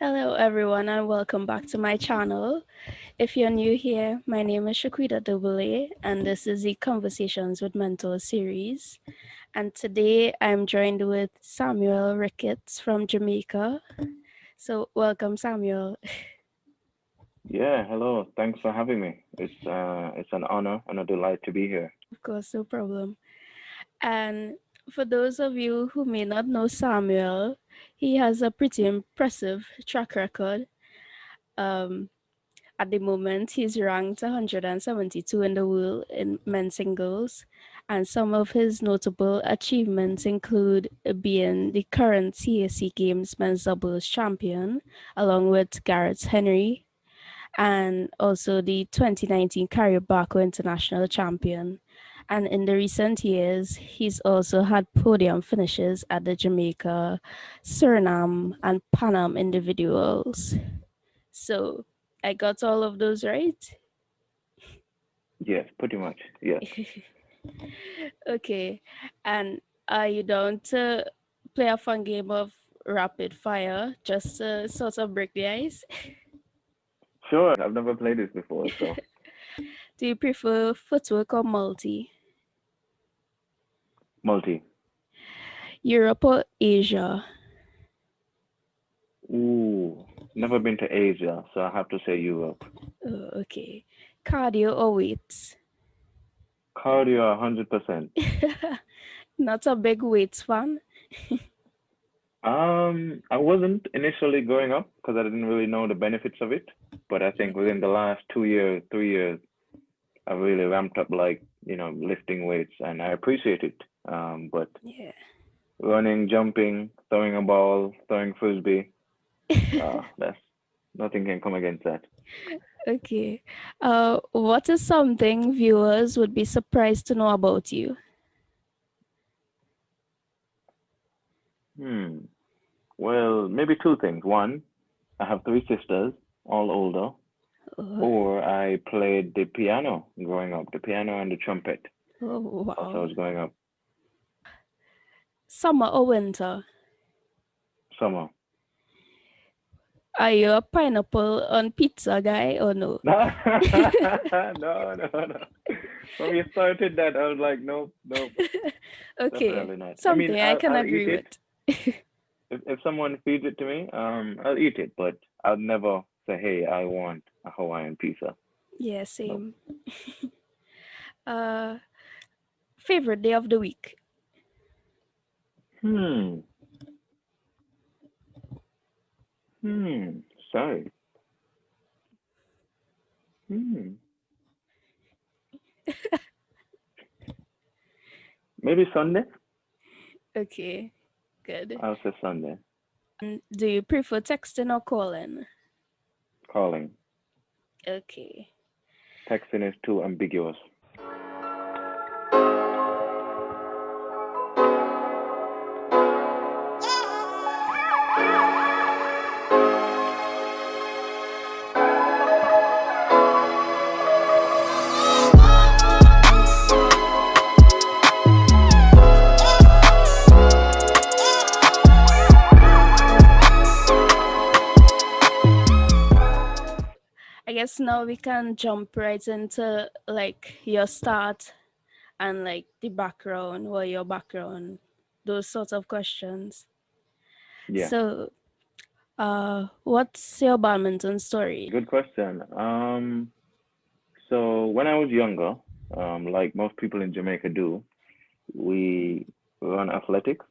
Hello, everyone, and welcome back to my channel. If you're new here, my name is Shaquita Double, and this is the Conversations with Mentor series. And today I'm joined with Samuel Ricketts from Jamaica. So, welcome, Samuel. Yeah, hello. Thanks for having me. It's an honor and a delight to be here. Of course, no problem. And for those of you who may not know Samuel, he has a pretty impressive track record. Um, At the moment, he's ranked 172 in the world in men's singles, and some of his notable achievements include being the current CAC Games men's doubles champion, along with Gareth Henry, and also the 2019 CAREBACO international champion. And in the recent years, he's also had podium finishes at the Jamaica, Suriname, and Panam individuals. So I got all of those right. Yes, pretty much. Yes. Okay. And are you down to play a fun game of rapid fire just to sort of break the ice? Sure. I've never played this before, so Do you prefer footwork or multi? multi. Europe or Asia? Ooh, never been to Asia, so I have to say Europe. Oh, okay. Cardio or weights? Cardio, 100%. Not a big weights fan. I wasn't initially growing up because I didn't really know the benefits of it, but I think within the last 2 years, 3 years, I've really ramped up lifting weights, and I appreciate it. But Yeah. running, jumping, throwing a ball, throwing frisbee, that's nothing can come against that. Okay. What is something viewers would be surprised to know about you? Hmm. Well, maybe two things. One, I have three sisters, all older, Oh, or I played the piano growing up, the piano and the trumpet oh whilst I wow. was growing up. Summer or winter? Summer. Are you a pineapple on pizza guy or no? No, no, no, no. When you started that, I was like, nope, nope, Okay, definitely not. I mean, something I can I'll eat agree it with. if someone feeds it to me. I'll eat it, but I'll never say, hey, I want a Hawaiian pizza. Yeah, No. same. Uh, Favorite day of the week? Hmm. Sorry. Hmm. Maybe Sunday. Okay, good. I'll say Sunday. Do you prefer texting or calling? Calling. Okay. Texting is too ambiguous. I guess now we can jump right into like your start and like the background or your background, those sorts of questions. Yeah. So, what's your badminton story? Good question. So when I was younger, like most people in Jamaica do, we run athletics.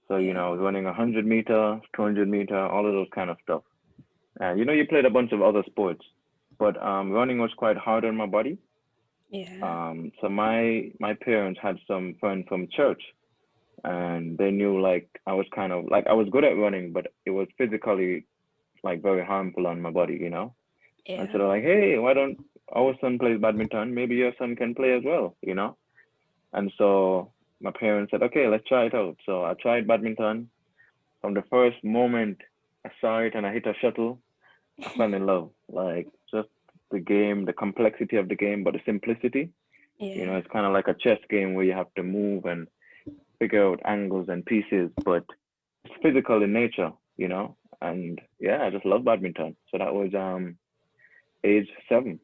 So, Yeah. I was running 100 meter, 200 meter, all of those kind of stuff. And, you played a bunch of other sports, but running was quite hard on my body. Yeah. So my parents had some friends from church, and they knew like I was kind of like I was good at running, but it was physically like very harmful on my body. And Yeah. so they're like, hey, why don't our son plays badminton? Maybe your son can play as well, you know? And so my parents said, okay, let's try it out. So I tried badminton. From the first moment I saw it and I hit a shuttle, I fell in love. Like just the game, the complexity of the game, but the simplicity. You know, Yeah. it's kind of like a chess game where you have to move and figure out angles and pieces, but it's physical in nature, you know. And yeah, I just love badminton. So that was age 7,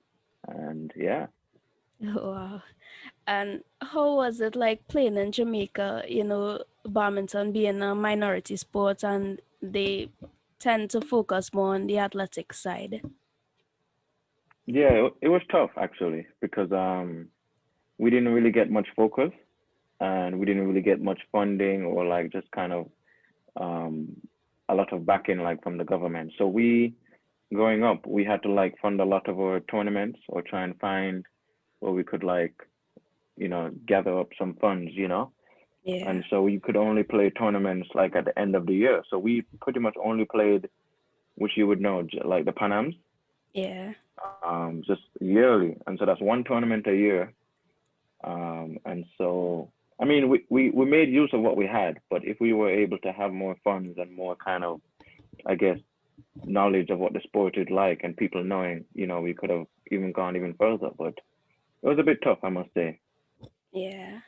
and yeah. Wow. And how was it like playing in Jamaica? Badminton being a minority sport, and they tend to focus more on the athletic side. Yeah, it was tough actually because we didn't really get much focus and we didn't really get much funding or like just kind of um a lot of backing like from the government. So we growing up we had to like fund a lot of our tournaments or try and find where we could like, gather up some funds, Yeah. and so we could only play tournaments like at the end of the year. So we pretty much only played, which you would know, like the Panams, Yeah. just yearly. And so that's one tournament a year. And so, I mean, we made use of what we had, but if we were able to have more funds and more kind of, I guess, knowledge of what the sport is like and people knowing, we could have even gone even further. But it was a bit tough, I must say. Yeah.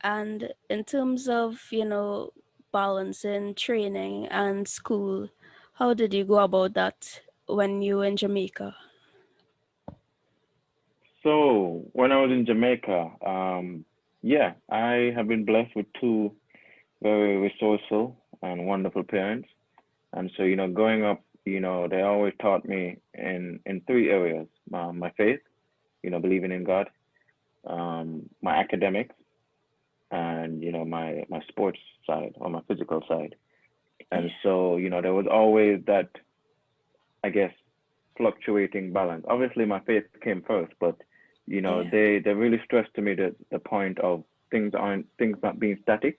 And in terms of, balancing training and school, how did you go about that when you were in Jamaica? So when I was in Jamaica, yeah, I have been blessed with two very resourceful and wonderful parents. And so, growing up, they always taught me in 3 areas: my faith, believing in God, my academics, and my sports side or my physical side. And Yeah. so, there was always that, I guess, fluctuating balance. Obviously, my faith came first, but Yeah. they really stressed to me the point of things not being static.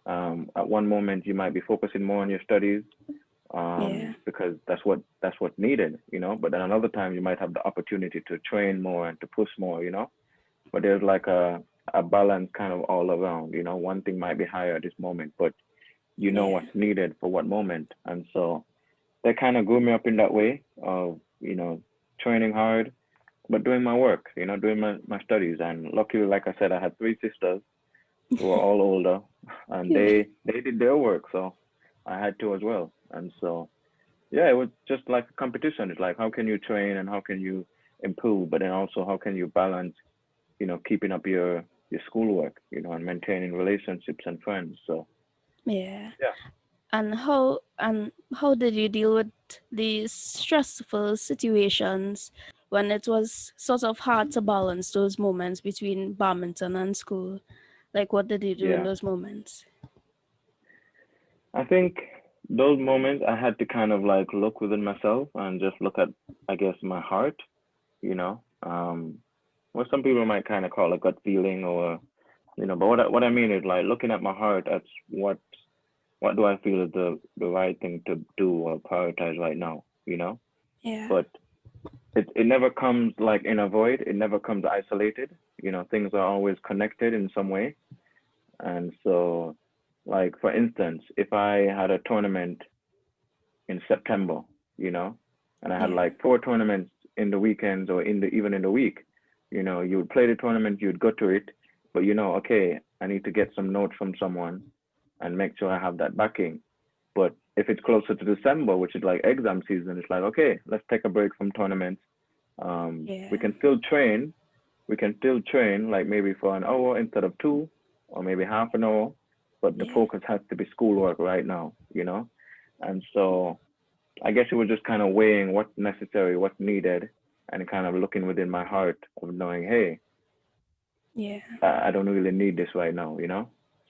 At one moment, you might be focusing more on your studies, Yeah. because that's what needed, But then another time, you might have the opportunity to train more and to push more, But there's like a balance kind of all around, One thing might be higher at this moment, but you know Yeah. what's needed for what moment, and so that kind of grew me up in that way of training hard but doing my work, doing my studies. And luckily, like I said, I had 3 sisters who are all older, and Yeah. they did their work, so I had to as well. And so yeah, it was just like a competition. It's like how can you train and how can you improve, but then also how can you balance, keeping up your schoolwork, and maintaining relationships and friends. So Yeah. yeah. And how did you deal with these stressful situations when it was sort of hard to balance those moments between badminton and school? Like, what did you do in Yeah, those moments? I think those moments I had to kind of like look within myself and just look at, I guess, my heart, you know, um, what some people might kind of call a gut feeling, or, but what I mean is like looking at my heart at what do I feel is the right thing to do or prioritize right now. Yeah. But it never comes like in a void. It never comes isolated. Things are always connected in some way. And so, like for instance, if I had a tournament in September, you know, and I had Yeah. like 4 tournaments in the weekends or even in the week, you would play the tournament, you'd go to it, but okay, I need to get some notes from someone and make sure I have that backing. But if it's closer to December, which is like exam season, it's like, okay, let's take a break from tournaments. We Yeah. can still train. We can still train like maybe for an hour instead of two, or maybe half an hour. But the Yeah. focus has to be schoolwork right now. And so I guess it was just kind of weighing what's necessary, what's needed, and kind of looking within my heart of knowing, hey, Yeah. I don't really need this right now.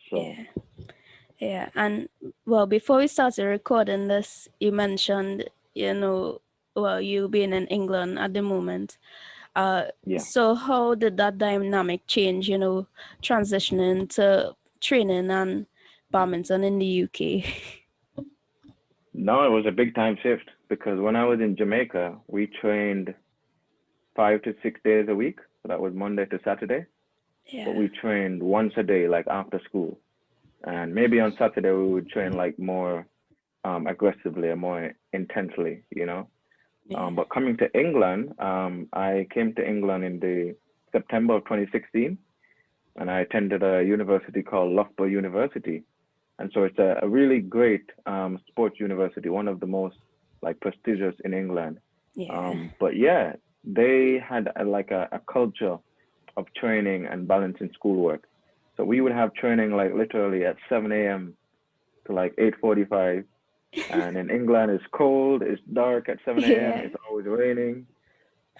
So Yeah. Yeah. And well, before we started recording this, you mentioned, well, you being in England at the moment. yeah. So how did that dynamic change, transitioning to training and badminton in the UK? No, it was a big time shift because when I was in Jamaica, we trained 5 to 6 days a week. So that was Monday to Saturday. But Yeah. we trained once a day, like after school. And maybe on Saturday we would train like more aggressively or more intensely, you know. Yeah. But coming to England, I came to England in the September of 2016, and I attended a university called Loughborough University. And so it's a really great sports university, one of the most like prestigious in England. Yeah. But yeah, they had a culture of training and balancing schoolwork. So we would have training like literally at 7 a.m. to like 8:45. And in England, it's cold, it's dark at 7 a.m., Yeah. it's always raining.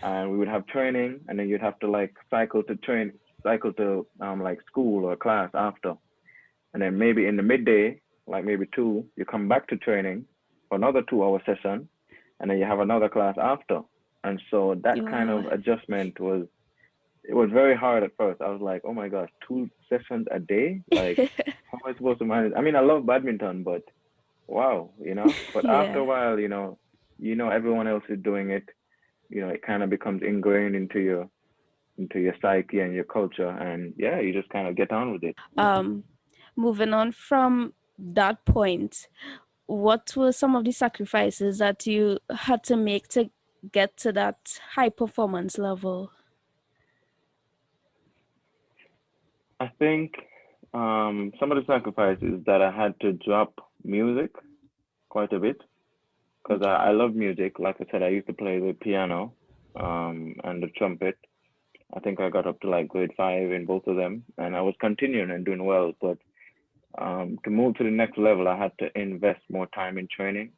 And we would have training, and then you'd have to like cycle to like school or class after. And then maybe in the midday, like maybe two, you come back to training for another 2 hour session, and then you have another class after. And so that kind Wow. of adjustment was it was very hard at first. I was like, oh my gosh, 2 sessions a day? Like, how am I supposed to manage? I mean, I love badminton, but wow, you know. But after Yeah. a while, everyone else is doing it. It kind of becomes ingrained into your psyche and your culture, and yeah, you just kind of get on with it. Um, moving on from that point, what were some of the sacrifices that you had to make to get to that high performance level? I think some of the sacrifices that I had to drop music quite a bit because I Okay. love music. Like I said, I used to play the piano and the trumpet. I think I got up to like grade 5 in both of them, and I was continuing and doing well. But to move to the next level, I had to invest more time in training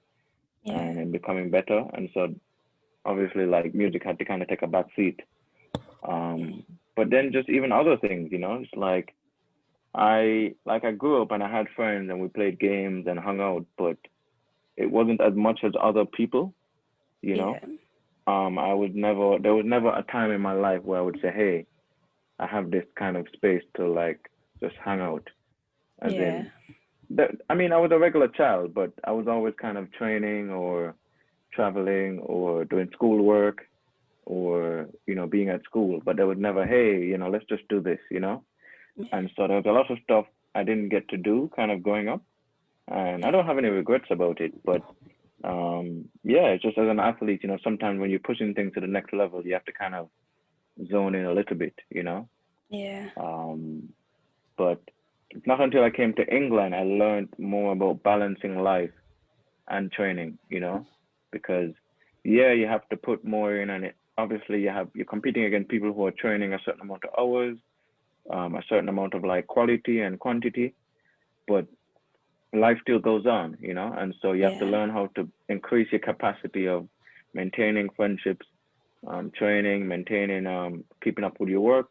Yeah. and in becoming better. And so obviously, like music had to kind of take a back seat. Um, but then just even other things, it's like I grew up and I had friends and we played games and hung out, but it wasn't as much as other people, you know. Yeah. There was never a time in my life where I would say, hey, I have this kind of space to like just hang out. As Yeah. in, I mean, I was a regular child, but I was always kind of training or traveling or doing schoolwork or, being at school. But there was never, hey, let's just do this, Yeah. And so there was a lot of stuff I didn't get to do kind of growing up. And I Yeah. don't have any regrets about it. But yeah, it's just as an athlete, sometimes when you're pushing things to the next level, you have to kind of zone in a little bit. Yeah. Um, but it's not until I came to England I learned more about balancing life and training, because yeah, you have to put more in, and obviously you're competing against people who are training a certain amount of hours, a certain amount of like quality and quantity, but life still goes on, and so you have to Yeah. learn how to increase your capacity of maintaining friendships, training, maintaining, keeping up with your work.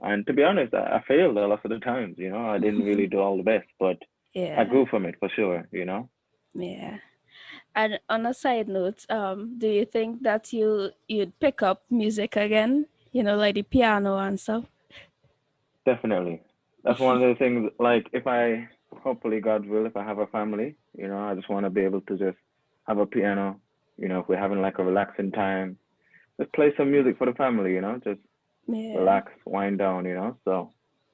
And to be honest, I failed a lot of the times, I didn't really do all the best, but I Yeah. grew from it for sure. Yeah. And on a side note, do you think that you'd pick up music again? Like the piano and stuff. Definitely. That's one of the things, like, if I, hopefully, God will, if I have a family, I just want to be able to just have a piano, if we're having like a relaxing time, just play some music for the family, just Yeah. relax, wind down, so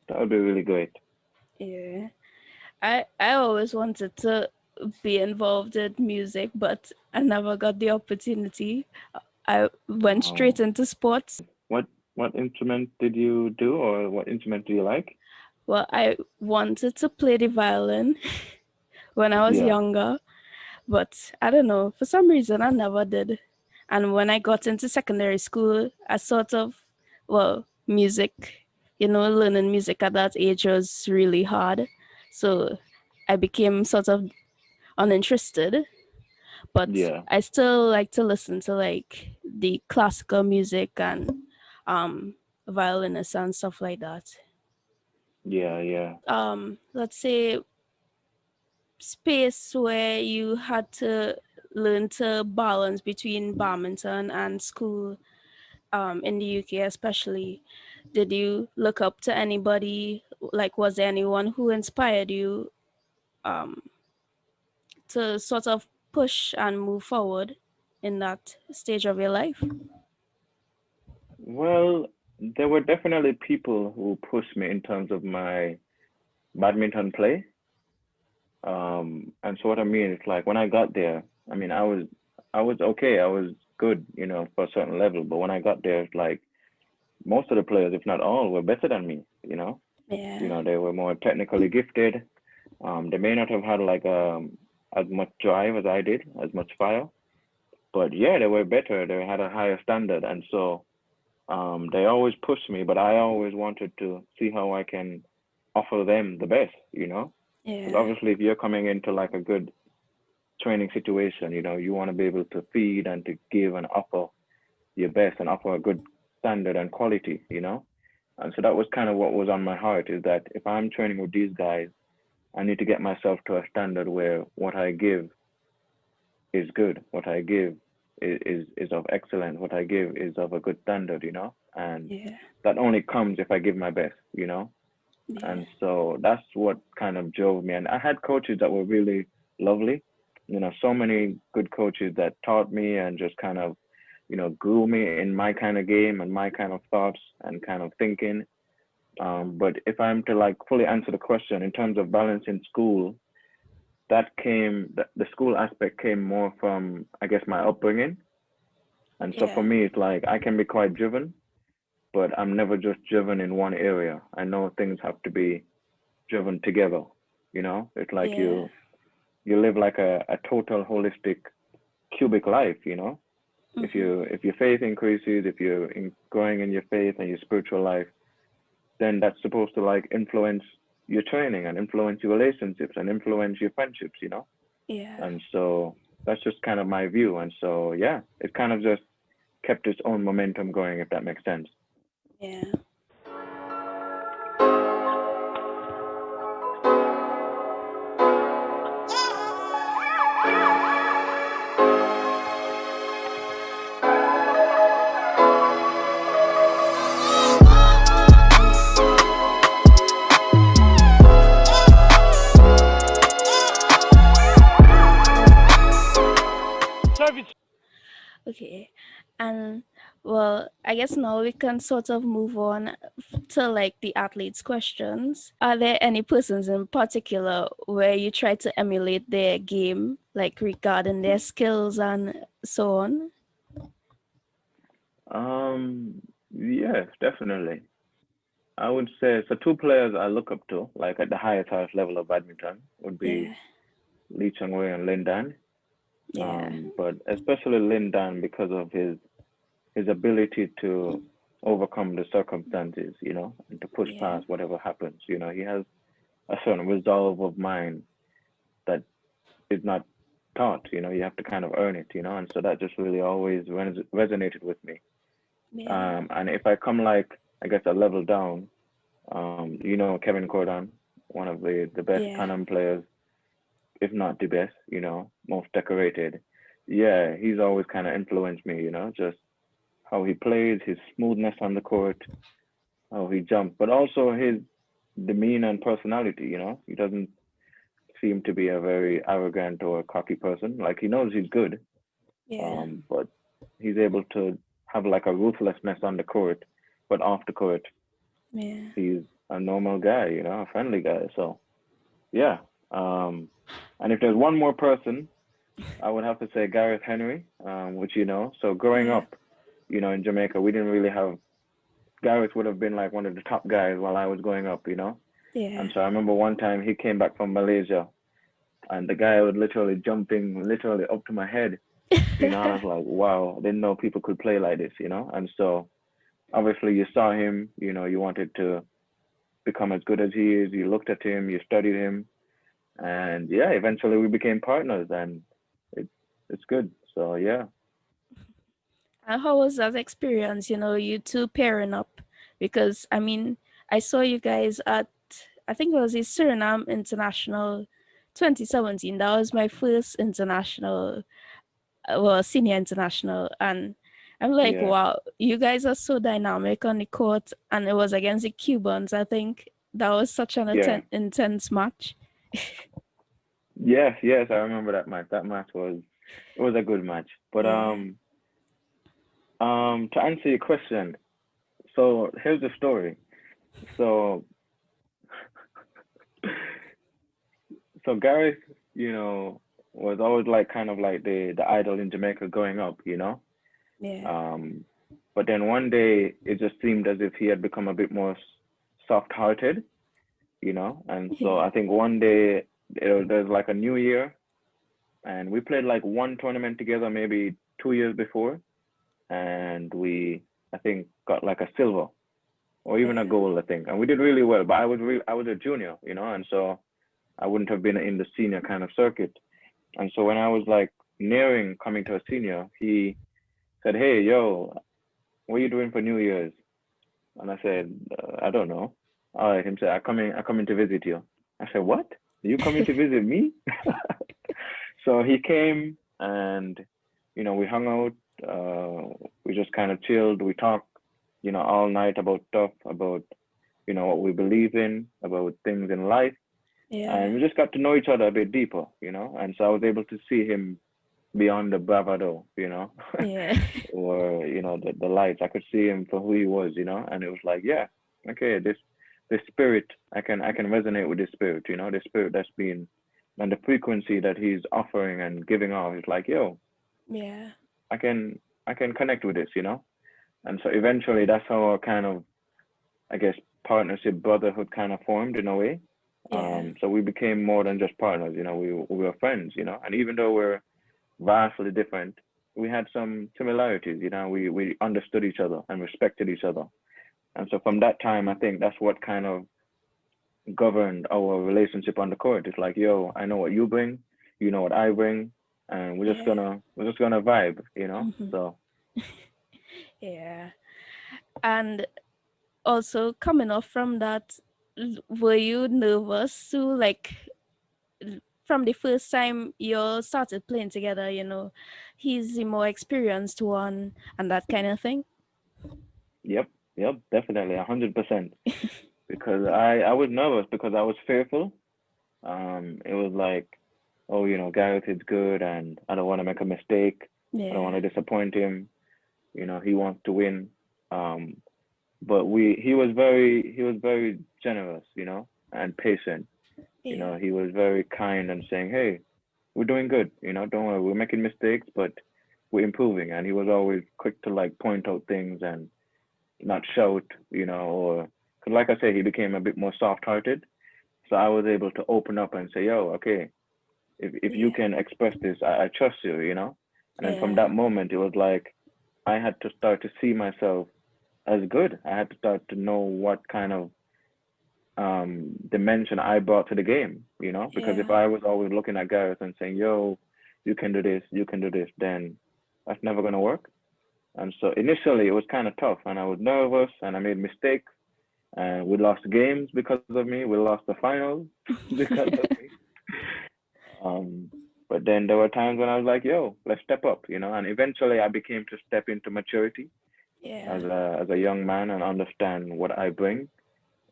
that would be really great. Yeah. I always wanted to be involved in music, but I never got the opportunity. I went straight Oh, into sports. what instrument did you do, or what instrument do you like? Well, I wanted to play the violin when I was Yeah, younger, but I don't know, for some reason I never did. And when I got into secondary school, I sort of, well, music, learning music at that age was really hard. So I became sort of uninterested, but yeah, I still like to listen to like the classical music and um violinists and stuff like that. yeah, yeah. Let's say space where you had to learn to balance between badminton and school, in the UK especially. Did you look up to anybody? Like, was there anyone who inspired you um to sort of push and move forward? in that stage of your life? Well, there were definitely people who pushed me in terms of my badminton play. And so what I mean is like when I got there, I mean I was okay, I was good, for a certain level. But when I got there, it's like most of the players, if not all, were better than me. Yeah, They were more technically gifted. They may not have had like as much drive as I did, as much fire, but yeah, they were better. They had a higher standard, and so they always pushed me. But I always wanted to see how I can offer them the best. Because yeah, obviously, if you're coming into like a good training situation, you want to be able to feed and to give and offer your best and offer a good standard and quality. And so that was kind of what was on my heart is that if I'm training with these guys, I need to get myself to a standard where what I give is good, what I give is of excellence, what I give is of a good standard. And yeah, that only comes if I give my best. yeah, And so that's what kind of drove me. And I had coaches that were really lovely, so many good coaches that taught me and just kind of, grew me in my kind of game and my kind of thoughts and kind of thinking. But if I'm to like fully answer the question in terms of balancing school, the school aspect came more from, I guess, my upbringing. And so for yeah, me, it's like I can be quite driven, but I'm never just driven in one area. I know things have to be driven together. It's like yeah, you live like a total holistic cubic life. If mm-hmm. your faith increases, if you're growing in your faith and your spiritual life, then that's supposed to like influence your training and influence your relationships and influence your friendships. Yeah, And so that's just kind of my view. And so yeah, it kind of just kept its own momentum going, if that makes sense. yeah. Okay. And well, I guess now we can sort of move on to like the athletes' questions. Are there any persons in particular where you try to emulate their game, like regarding their skills and so on? Yes, definitely. I would say so. Two players I look up to, like at the highest level of badminton, would be Yeah, Lee Chong Wei and Lin Dan. yeah, But especially Lin Dan because of his ability to overcome the circumstances, and to push yeah, past whatever happens. He has a certain resolve of mind that is not taught. You have to kind of earn it. And so that just really always resonated with me. yeah, And if I come like I guess a level down, Kevin Cordon, one of the best yeah, Panam players, if not the best, most decorated. Yeah, he's always kind of influenced me, just how he plays, his smoothness on the court, how he jumps, but also his demeanor and personality. He doesn't seem to be a very arrogant or cocky person. Like he knows he's good, yeah, but he's able to have like a ruthlessness on the court, but off the court, yeah, he's a normal guy, a friendly guy. So yeah. Um, and if there's one more person, I would have to say Gareth Henry, which. So growing yeah, up, in Jamaica, we didn't really have Gareth would have been like one of the top guys while I was growing up. yeah, And so I remember one time he came back from Malaysia and the guy was literally jumping literally up to my head. I was like, wow, I didn't know people could play like this. And so obviously you saw him, you wanted to become as good as he is. You looked at him, you studied him, and yeah, eventually we became partners, and it's it's good. So yeah, And how was that experience? You two pairing up, because I mean, I saw you guys at, I think it was the Suriname International 2017. That was my first international, well, senior international, and I'm like, yeah, wow, you guys are so dynamic on the court, and it was against the Cubans. I think that was such an yeah, intense match. yes, yes. I remember that match. That match was. It was a good match. But Yeah. to answer your question, so here's the story. So so Gareth, you know, was always like kind of like the idol in Jamaica growing up, you know. Yeah. Um, but then one day it just seemed as if he had become a bit more soft-hearted, you know. And so Yeah. I think one day there's like a new year, and we played like one tournament together maybe 2 years before, and we I think got like a silver or even a Yeah. gold, I think, and we did really well. But I was a junior, you know, and so I wouldn't have been in the senior kind of circuit. And so when I was like nearing coming to a senior, he said, "Hey, yo, what are you doing for New Year's?" And I said, "I don't know." All right, him said, I coming to visit you." I said, "What? You coming to visit me?" So he came and, you know, we hung out. We just kind of chilled. We talked, you know, all night about stuff, about, you know, what we believe in, about things in life. And Yeah. we just got to know each other a bit deeper, you know. And so I was able to see him beyond the bravado, you know, Yeah. or, you know, the lights. I could see him for who he was, you know, and it was like, yeah, okay, this spirit, I can resonate with this spirit, you know, the spirit that's been and the frequency that he's offering and giving off. It's like, yo, Yeah. I can I can connect with this, you know. And so eventually that's how our kind of, I guess, partnership brotherhood kind of formed in a way. Yeah. So we became more than just partners, you know, we were friends, you know, and even though we're vastly different, we had some similarities, you know, we understood each other and respected each other. And so from that time, I think that's what kind of governed our relationship on the court. It's like, yo, I know what you bring, you know what I bring, and Yeah. we're just gonna vibe, you know. Hmm. So Yeah. And also coming off from that, were you nervous to like from the first time you started playing together, he's the more experienced one and that kind of thing? yep, yep, definitely, 100%. Because I was nervous because I was fearful. It was like, oh, you know, Gareth is good, and I don't want to make a mistake. I don't want Yeah. to disappoint him. You know, he wants to win. Um, but he was very generous, you know, and patient. You Yeah. know, he was very kind and saying, "Hey, we're doing good. You know, don't worry, we're making mistakes, but we're improving." And he was always quick to like point out things and not shout, you know, or because like I said, he became a bit more soft-hearted. So I was able to open up and say, "Yo, okay, if you Yeah. can express this, I trust you," you know. And then from Yeah. that moment, it was like I had to start to see myself as good. I had to start to know what kind of dimension I brought to the game, you know, because if Yeah. I was always looking at Gareth and saying, "Yo, you can do this," then that's never gonna work. And so initially it was kind of tough, and I was nervous, and I made mistakes, and we lost games because of me. We lost the finals because of me. Um, but then there were times when I was like, "Yo, let's step up," you know. And eventually I became to step into maturity Yeah. as a young man and understand what I bring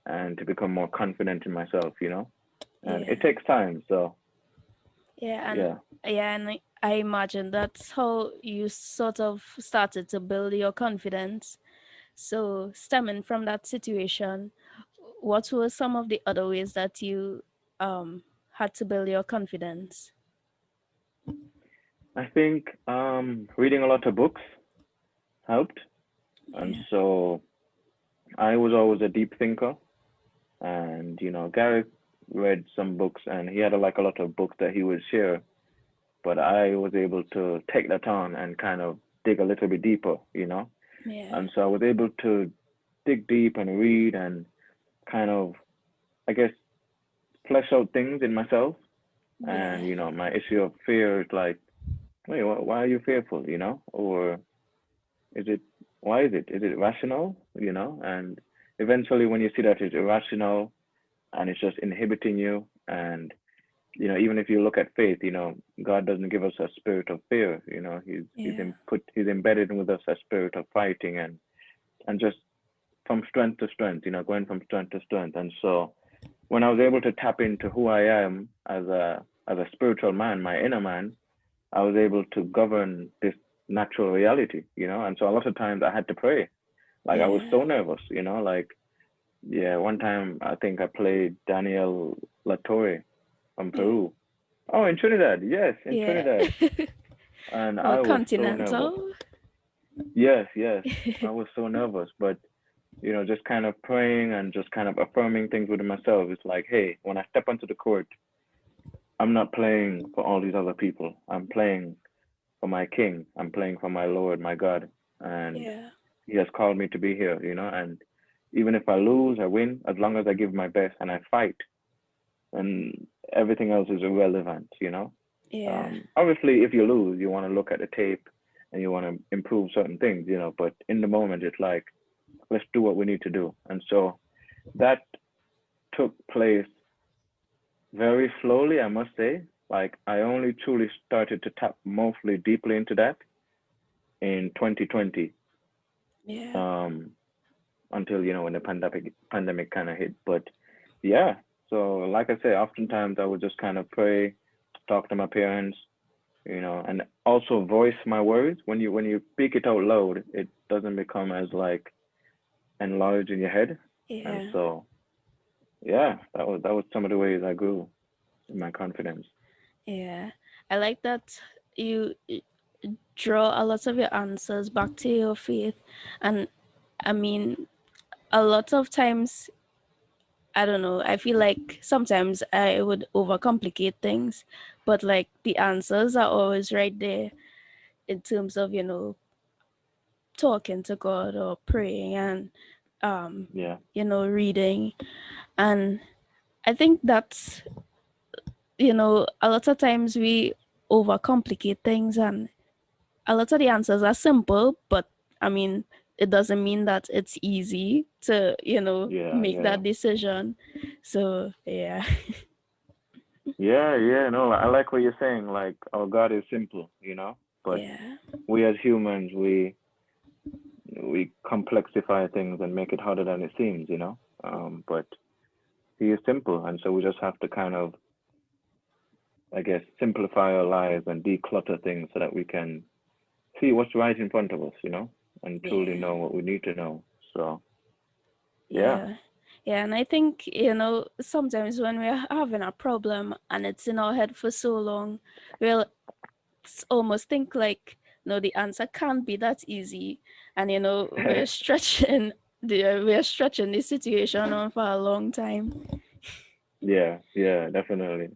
and to become more confident in myself, you know. And it Yeah. takes time. So Yeah. And yeah, yeah, and I imagine that's how you sort of started to build your confidence. So stemming from that situation, what were some of the other ways that you had to build your confidence? I think reading a lot of books helped. And Yeah. so I was always a deep thinker. And, you know, Gareth read some books and he had like a lot of books that he would share. But I was able to take that on and kind of dig a little bit deeper, you know. Yeah. And so I was able to dig deep and read and kind of, I guess, flesh out things in myself. Yeah. And, you know, my issue of fear is like, wait, why are you fearful, you know? Or is it, why is it? Is it rational, you know? And eventually, when you see that it's irrational and it's just inhibiting you, and, you know, even if you look at faith, you know, God doesn't give us a spirit of fear, you know, Yeah. he's embedded with us a spirit of fighting and just from strength to strength, you know, going from strength to strength. And so when I was able to tap into who I am as a spiritual man, my inner man, I was able to govern this natural reality, and so a lot of times I had to pray. Like I was Yeah. so nervous, like yeah, one time I think I played Daniel Latorre from Yeah. Peru. Oh, in Trinidad, yes, in Yeah. Trinidad. And More I was so nervous. continental. Yes, yes. I was so nervous, but just kind of praying and just kind of affirming things within myself. It's like, hey, when I step onto the court, I'm not playing for all these other people. I'm playing for my king. I'm playing for my Lord, my God. And Yeah. he has called me to be here, and even if I lose or win, as long as I give my best and I fight, and everything else is irrelevant. Yeah. Obviously, if you lose, you want to look at the tape and you want to improve certain things. But in the moment, it's like, let's do what we need to do. And so that took place very slowly, I must say. Like, I only truly started to tap mostly deeply into that in 2020, Yeah. um, until, when the pandemic kind of hit. But yeah, so like I say, oftentimes I would just kind of pray, talk to my parents, and also voice my words. When you speak it out loud, it doesn't become as like enlarged in your head. And Yeah. so yeah, that was some of the ways I grew in my confidence. Yeah. I like that you draw a lot of your answers back to your faith. And I mean, a lot of times, I don't know, I feel like sometimes I would overcomplicate things, but like the answers are always right there in terms of, talking to God or praying and, um, Yeah. reading. And I think that's, a lot of times we overcomplicate things, and a lot of the answers are simple, but I mean, it doesn't mean that it's easy to, Yeah, make yeah. that decision. So, yeah. Yeah, yeah, no, I like what you're saying. Like, our God is simple, but Yeah. we as humans, we complexify things and make it harder than it seems. But he is simple, and so we just have to kind of, I guess, simplify our lives and declutter things so that we can see what's right in front of us, and truly Yeah. know what we need to know. So, yeah, Yeah. Yeah, and I think, sometimes when we're having a problem and it's in our head for so long, we'll almost think like, no, the answer can't be that easy. And, we're stretching the situation on for a long time. yeah, yeah, definitely.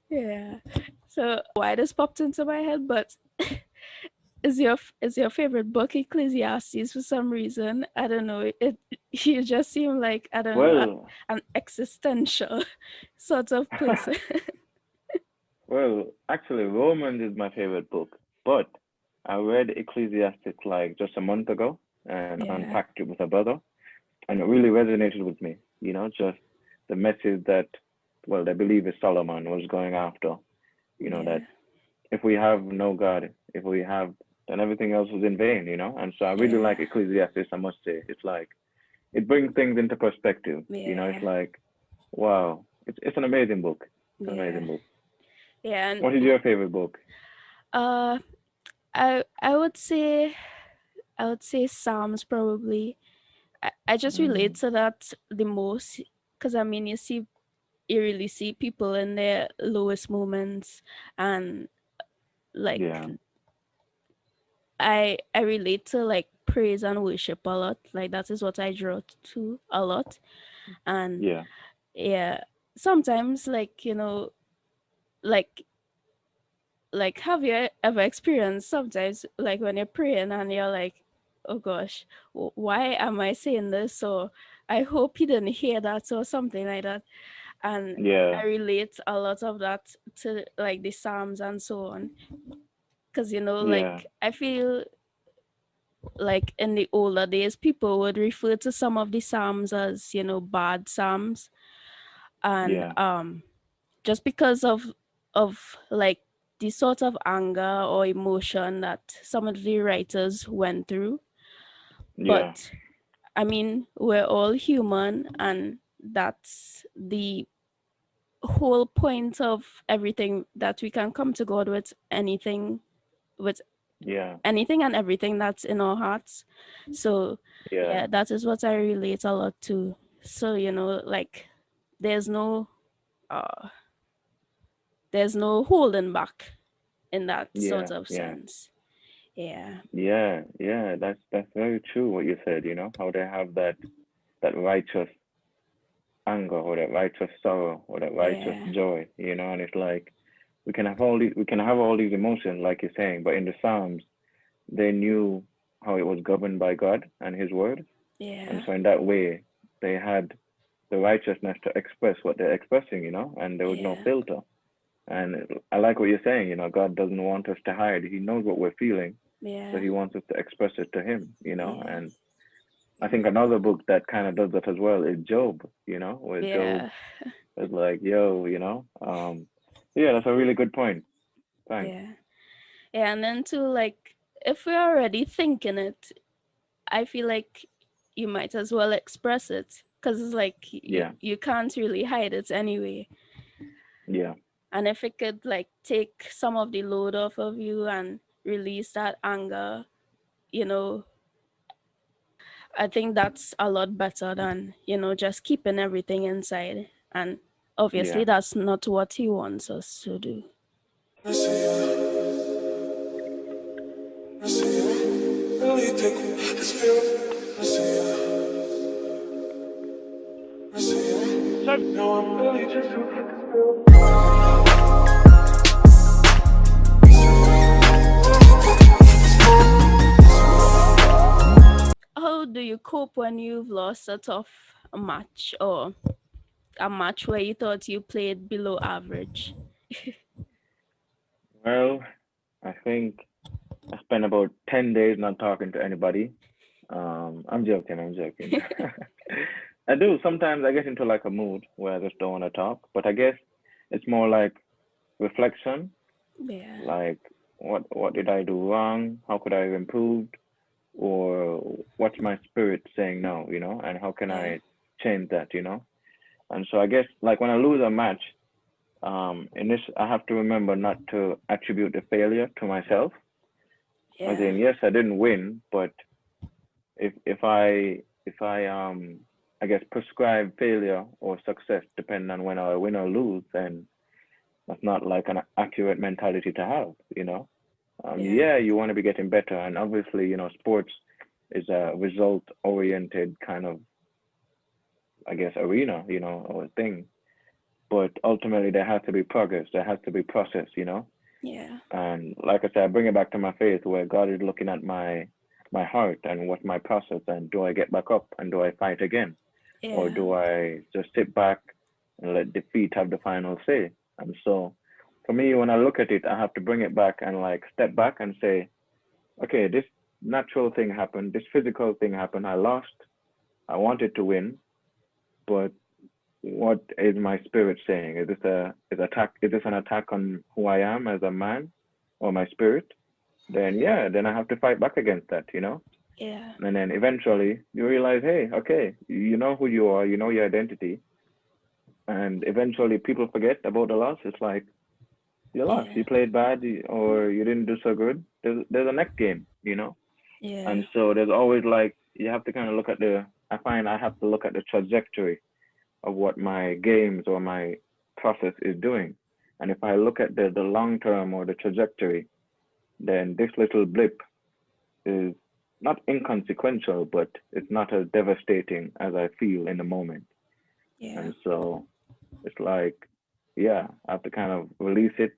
Yeah. So why this popped into my head, but is your favorite book Ecclesiastes for some reason? I don't know. It you just seem like, I don't know, Well, an existential sort of person. well, actually, Romans is my favorite book, but I read Ecclesiastic like just a month ago and Yeah. unpacked it with a brother, and it really resonated with me. Just the message that, well, they believe is Solomon was going after. That Yeah. if we have no God, if we have, then everything else is in vain. And so I really Yeah. like Ecclesiastes, I must say. It's like, it brings things into perspective. It's Yeah. like, wow, it's an amazing book. It's an Yeah. amazing book. Yeah. And What is your favorite book? uh I would say Psalms probably. I just relate Mm, to that the most because I mean you really see people in their lowest moments, and like yeah, I relate to like praise and worship a lot. Like that is what I draw to a lot. And yeah, yeah, sometimes like like have you ever experienced sometimes like when you're praying and you're like, oh gosh, why am I saying this? Or I hope he didn't hear that or something like that. And yeah, I relate a lot of that to like the Psalms and so on. Because yeah, like I feel like in the older days people would refer to some of the Psalms as bad Psalms. And yeah, just because of like the sort of anger or emotion that some of the writers went through. yeah, But I mean, we're all human, and that's the whole point of everything that we can come to God with Yeah. anything and everything that's in our hearts. So Yeah. yeah, that is what I relate a lot to. So, like there's no uh there's no holding back in that sort Yeah. of Yeah. sense. Yeah. Yeah. Yeah. That's very true what you said, how they have that righteous anger or that righteous sorrow or that righteous Yeah. joy, and it's like we can have all these emotions like you're saying, but in the Psalms they knew how it was governed by God and his word. And Yeah. so in that way they had the righteousness to express what they're expressing, and there was no Yeah. filter. And I like what you're saying, God doesn't want us to hide. He knows what we're feeling, so Yeah. he wants us to express it to him, Yeah. and I think another book that kind of does that as well is Job, where Job Yeah. is like, yo, yeah, that's a really good point. Thanks. Yeah. Yeah. And then too, like if we're already thinking it, I feel like you might as well express it because it's like Yeah, you can't really hide it anyway. yeah, And if it could like take some of the load off of you and release that anger, you know, I think that's a lot better than, just keeping everything inside. And obviously, yeah. that's not what he wants us to do. How do you cope when you've lost a tough match or a match where you thought you played below average? Well, I think I spent about 10 days not talking to anybody. I'm joking, I'm joking. I do. Sometimes I get into like a mood where I just don't want to talk, but I guess it's more like reflection, Yeah, like what did I do wrong? How could I have improved? Or what's my spirit saying now, and how can yeah, I change that? And so I guess like when I lose a match, in this I have to remember not to attribute the failure to myself. As yeah, in, yes, I didn't win, but if I I guess prescribe failure or success depending on when I win or lose, then that's not like an accurate mentality to have. yeah, Yeah, you want to be getting better, and obviously, sports is a result oriented kind of, I guess, arena, or thing. But ultimately, there has to be progress, there has to be process. yeah, And like I said, I bring it back to my faith, where God is looking at my heart and what's my process, and do I get back up and do I fight again, or yeah, do I just sit back and let defeat have the final say? And so, for me, when I look at it, I have to bring it back and like step back and say, okay, this natural thing happened, this physical thing happened. I lost. I wanted to win, but what is my spirit saying? Is this an attack on who I am as a man or my spirit? Then yeah, then I have to fight back against that. yeah, And then eventually you realize, hey, okay, you know who you are, you know your identity, and eventually people forget about the loss. It's like you lost, yeah, you played bad, or you didn't do so good. There's a next game. yeah, And so there's always like you have to kind of look at the. I find I have to look at the trajectory of what my games or my process is doing. And if I look at the long term or the trajectory, then this little blip is not inconsequential, but it's not as devastating as I feel in the moment. yeah, And so it's like, yeah, I have to kind of release it,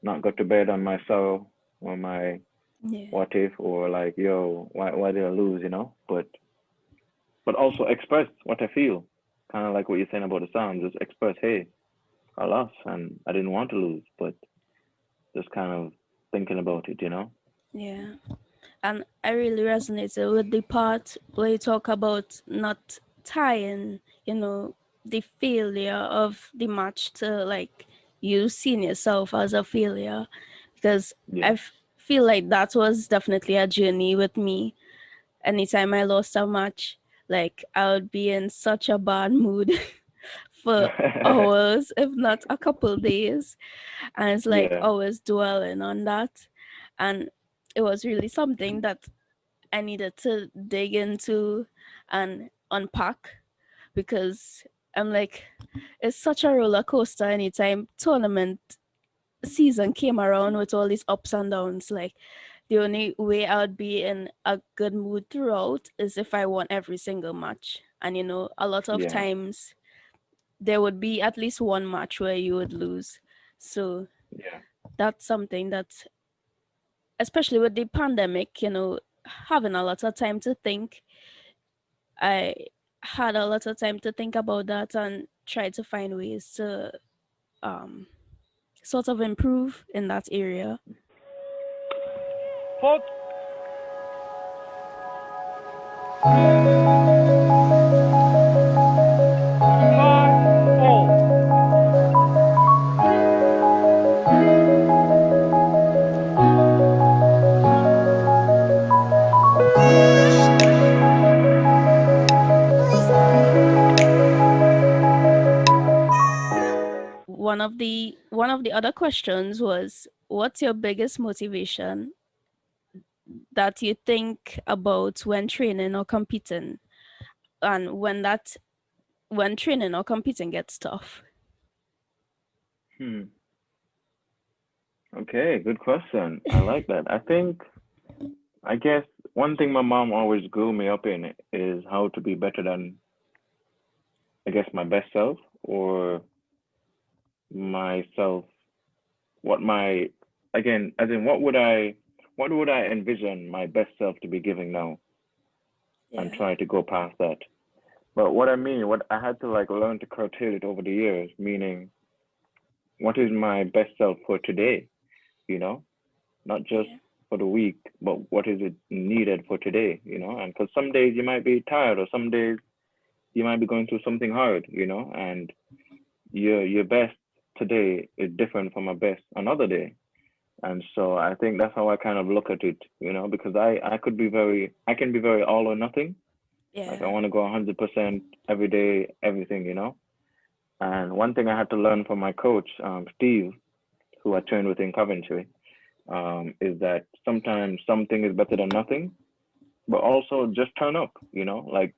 not go to bed on my sorrow or my yeah, what if, or like, yo, why did I lose? But also express what I feel. Kind of like what you're saying about the sound, just express, hey, I lost and I didn't want to lose, but just kind of thinking about it. yeah. And I really resonated with the part where you talk about not tying, the failure of the match to like you seeing yourself as a failure. Because Yeah, feel like that was definitely a journey with me. Anytime I lost a match, like I would be in such a bad mood for hours, if not a couple days. And it's like Yeah, always dwelling on that. And it was really something that I needed to dig into and unpack, because I'm like, it's such a roller coaster anytime tournament season came around with all these ups and downs. Like, the only way I would be in a good mood throughout is if I won every single match. And a lot of yeah, times there would be at least one match where you would lose. So yeah. that's something that, especially with the pandemic, having a lot of time to think, I had a lot of time to think about that and try to find ways to um sort of improve in that area. Faute. Five all. One of the other questions was, what's your biggest motivation that you think about when training or competing, and when training or competing gets tough? Hmm. Okay, good question. I like that. I guess one thing my mom always grew me up in is how to be better than, I guess, my best self or myself. What my, again, as in what would I envision my best self to be giving now and Yeah, try to go past that. But what I mean, what I had to like learn to curtail it over the years, meaning what is my best self for today, you know? Not just yeah, for the week, but what is it needed for today, And because some days you might be tired, or some days you might be going through something hard, and your best today is different from a best another day. And so I think that's how I kind of look at it, because I can be very all or nothing. Like I yeah, want to go 100% every day, everything, And one thing I had to learn from my coach, Steve, who I trained with in Coventry, is that sometimes something is better than nothing, but also just turn up, like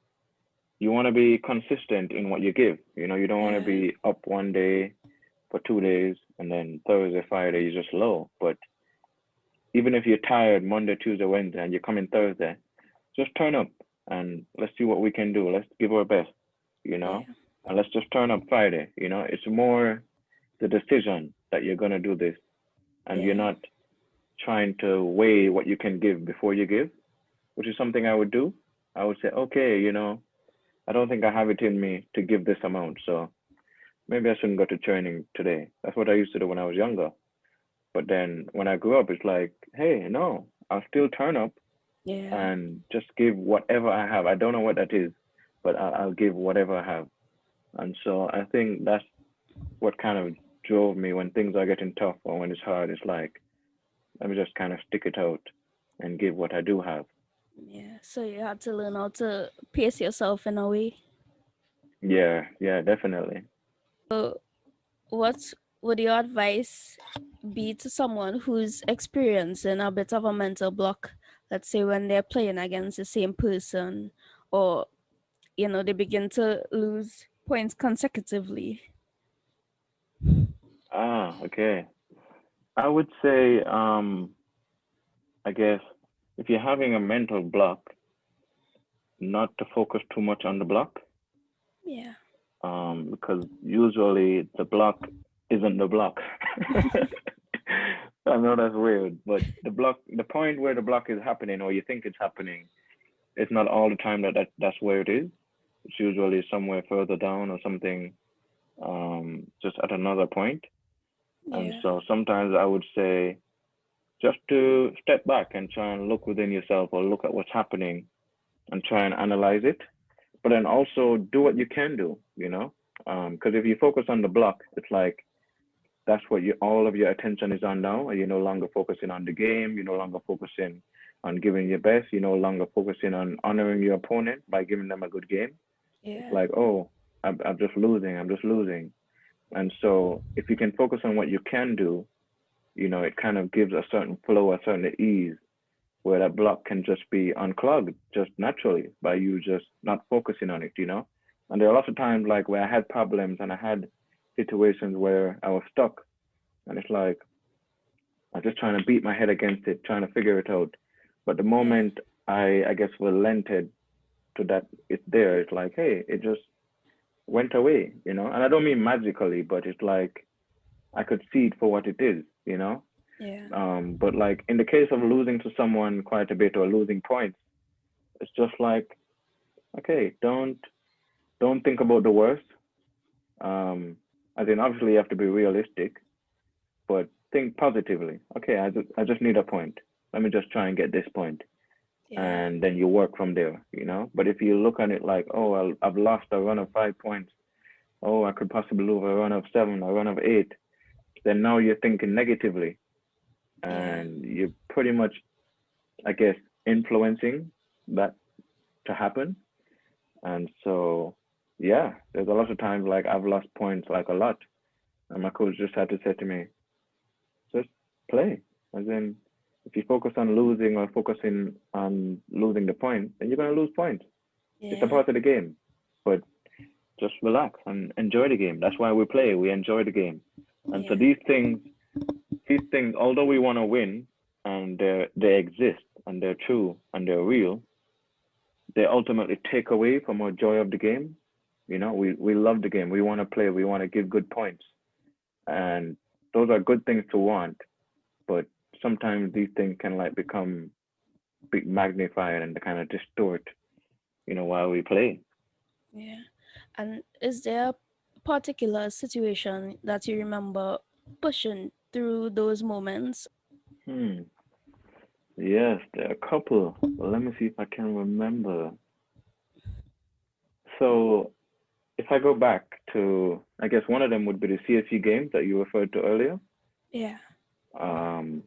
you want to be consistent in what you give, you don't want to yeah, be up one day for 2 days and then Thursday, Friday, you're just low. But even if you're tired Monday, Tuesday, Wednesday, and you come in Thursday, just turn up and let's see what we can do. Let's give our best, you know, yeah, and let's just turn up Friday. It's more the decision that you're going to do this and you're yeah, not trying to weigh what you can give before you give, which is something I would do. I would say, okay, I don't think I have it in me to give this amount. So maybe I shouldn't go to training today. That's what I used to do when I was younger. But then when I grew up, it's like, hey, no, I'll still turn up yeah, and just give whatever I have. I don't know what that is, but I'll give whatever I have. And so I think that's what kind of drove me when things are getting tough or when it's hard. It's like, let me just kind of stick it out and give what I do have. yeah. So you had to learn how to pace yourself in a way. Yeah, yeah, definitely. So what would your advice be to someone who's experiencing a bit of a mental block? Let's say when they're playing against the same person, or they begin to lose points consecutively. Okay. I would say, I guess if you're having a mental block, not to focus too much on the block, Yeah. because usually the block isn't the block. I know that's weird, but the point where the block is happening or you think it's happening, it's not all the time that's where it is. It's usually somewhere further down or something, just at another point. And Yeah. so sometimes I would say just to step back and try and look within yourself or look at what's happening and try and analyze it. But then also do what you can do. Because if you focus on the block, it's like that's what all of your attention is on now. And you're no longer focusing on the game. You're no longer focusing on giving your best. You're no longer focusing on honoring your opponent by giving them a good game. It's Yeah. like, oh. I'm just losing. I'm just losing. And so if you can focus on what you can do, it kind of gives a certain flow, a certain ease, where that block can just be unclogged just naturally by you just not focusing on it. And there are lots of times like where I had problems and I had situations where I was stuck, and it's like I'm just trying to beat my head against it, trying to figure it out. But the Yeah. moment I guess relented to that, it's there. It's like, hey, it just went away. And I don't mean magically, but it's like I could see it for what it is. Yeah. But like in the case of losing to someone quite a bit or losing points, it's just like, okay, don't think about the worst. Um, as in, obviously you have to be realistic, but think positively. Okay, I just need a point. Let me just try and get this point, Yeah. and then you work from there. But if you look at it like, oh, I've lost a run of 5 points. Oh, I could possibly lose a run of 7, a run of 8. Then now you're thinking negatively, Yeah. and you're pretty much, I guess, influencing that to happen. And so, yeah, there's a lot of times like I've lost points like a lot, and my coach just had to say to me, just play. As in, if you focus on losing or focusing on losing the point, then you're gonna lose points. It's a Yeah. part of the game. But just relax and enjoy the game. That's why we play. We enjoy the game. And so Yeah. these things, although we want to win and they exist and they're true and they're real, they ultimately take away from our joy of the game. We love the game. We want to play. We want to give good points. And those are good things to want. But sometimes these things can like become big magnified and they kind of distort, while we play. Yeah. And is there a particular situation that you remember pushing through those moments? Hmm. Yes, there are a couple. Well, let me see if I can remember. So if I go back to, I guess one of them would be the CSU games that you referred to earlier. Yeah. Um,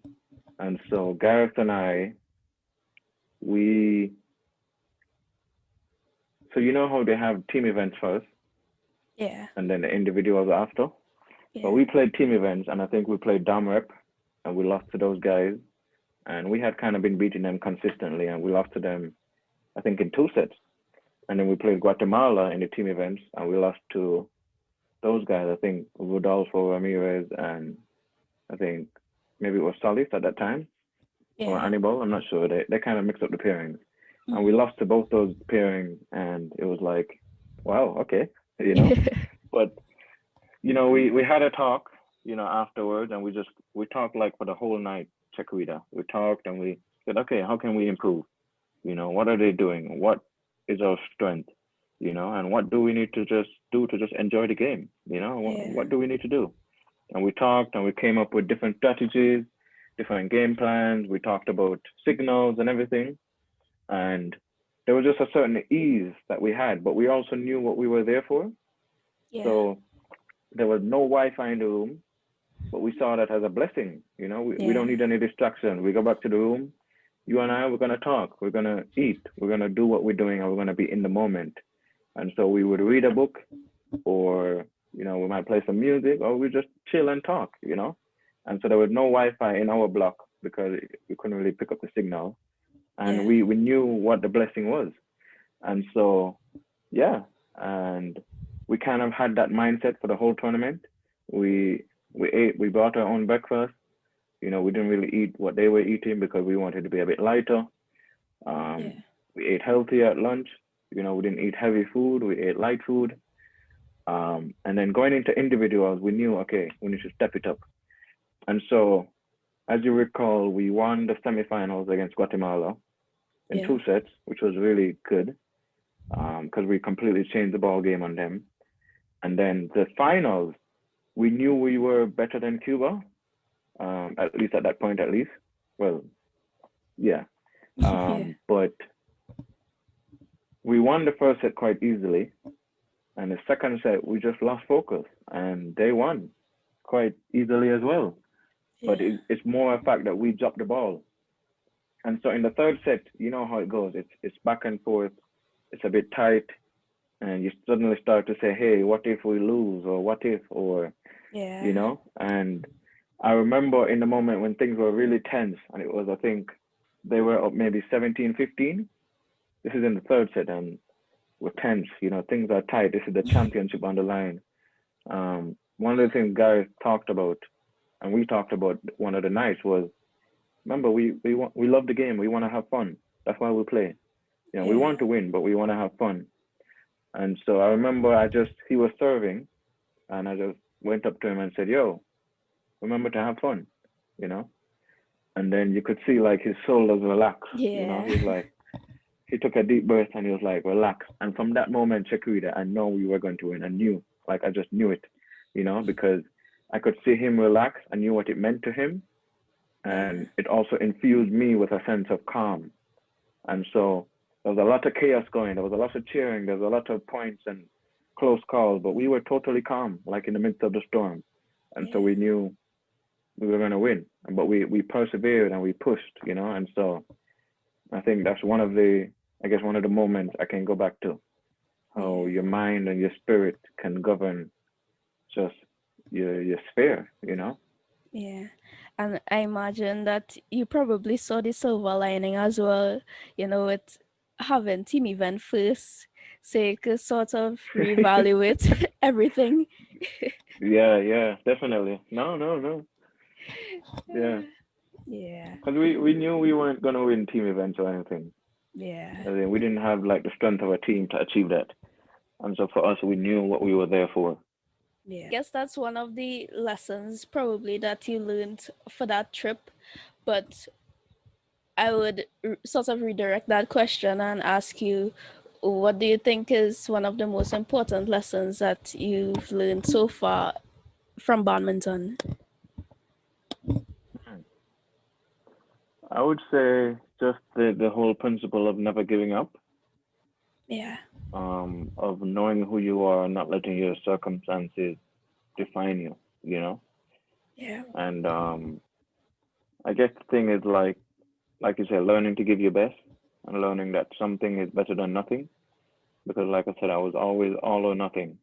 and so Gareth and I, we, so you know how they have team events first Yeah. and then the individuals after? But Yeah. we played team events and I think we played Dom Rep and we lost to those guys. And we had kind of been beating them consistently and we lost to them, I think, in 2 sets. And then we played Guatemala in the team events and we lost to those guys, I think Rodolfo Ramirez and I think maybe it was Solis at that time or Yeah. Anibal. I'm not sure. They kind of mixed up the pairings. And we Mm-hmm. lost to both those pairings and it was like, wow, okay. But we had a talk, afterwards and we talked like for the whole night, Chakuida. We talked and we said, okay, how can we improve? What are they doing? What is our strength? And what do we need to just do to just enjoy the game? What Yeah. do we need to do? And we talked and we came up with different strategies, different game plans. We talked about signals and everything. And there was just a certain ease that we had, but we also knew what we were there for. Yeah. So there was no Wi-Fi in the room, but we saw that as a blessing. We Yeah. don't need any distraction. We go back to the room. You and I, we're going to talk. We're going to eat. We're going to do what we're doing and we're going to be in the moment. And so we would read a book or, we might play some music or we just chill and talk. And so there was no Wi-Fi in our block because we couldn't really pick up the signal. And Yeah. we knew what the blessing was. And so, yeah, and we kind of had that mindset for the whole tournament. We we brought our own breakfast. We didn't really eat what they were eating because we wanted to be a bit lighter. Um, Yeah. we ate healthy at lunch. We didn't eat heavy food. We ate light food. And then going into individuals, we knew, okay, we need to step it up. And so, as you recall, we won the semifinals against Guatemala in Yeah. 2 sets, which was really good because we completely changed the ball game on them. And then the finals, we knew we were better than Cuba, at least at that point, at least. Well, yeah. Yeah. But we won the first set quite easily. And the second set, we just lost focus and they won quite easily as well. But Yeah. it's more a fact that we dropped the ball. And so in the third set, you know how it goes. It's back and forth. It's a bit tight. and you suddenly start to say, hey, what if we lose, or what if, or Yeah. and I remember in the moment when things were really tense, and it was, I think they were up maybe 17-15. This is in the third set, and we're tense, things are tight. This is the championship on the line. One of the things Gareth talked about, and we talked about one of the nights, was, remember, we love the game. We want to have fun. That's why we play. We Yeah. want to win, but we want to have fun. And so I remember he was serving, and I just went up to him and said, yo, remember to have fun, you know? And then you could see like his shoulders relax, Yeah. he was like, he took a deep breath and he was like, relax. And from that moment, Shakrida, I know we were going to win. I knew, like, I just knew it, because I could see him relax. I knew what it meant to him. Yeah. And it also infused me with a sense of calm. And so there was a lot of chaos going. There was a lot of cheering. There was a lot of points and close calls, but we were totally calm, like in the midst of the storm. And so Yeah. we knew we were going to win. But we persevered and we pushed, And so I think that's one of the moments I can go back to, how Yeah. your mind and your spirit can govern just your sphere. Yeah. And I imagine that you probably saw the silver lining as well, with having team event first, so you could sort of reevaluate everything. Yeah, definitely. No. Yeah. Yeah. Because we knew we weren't going to win team events or anything. Yeah. I mean, we didn't have like the strength of a team to achieve that. And so for us, we knew what we were there for. Yeah. I guess that's one of the lessons probably that you learned for that trip. But I would sort of redirect that question and ask you, what do you think is one of the most important lessons that you've learned so far from badminton? Hmm. I would say just the whole principle of never giving up, Yeah. of knowing who you are and not letting your circumstances define you, you know? Yeah. And I guess the thing is like you said, learning to give your best and learning that something is better than nothing. Because like I said, I was always all or nothing.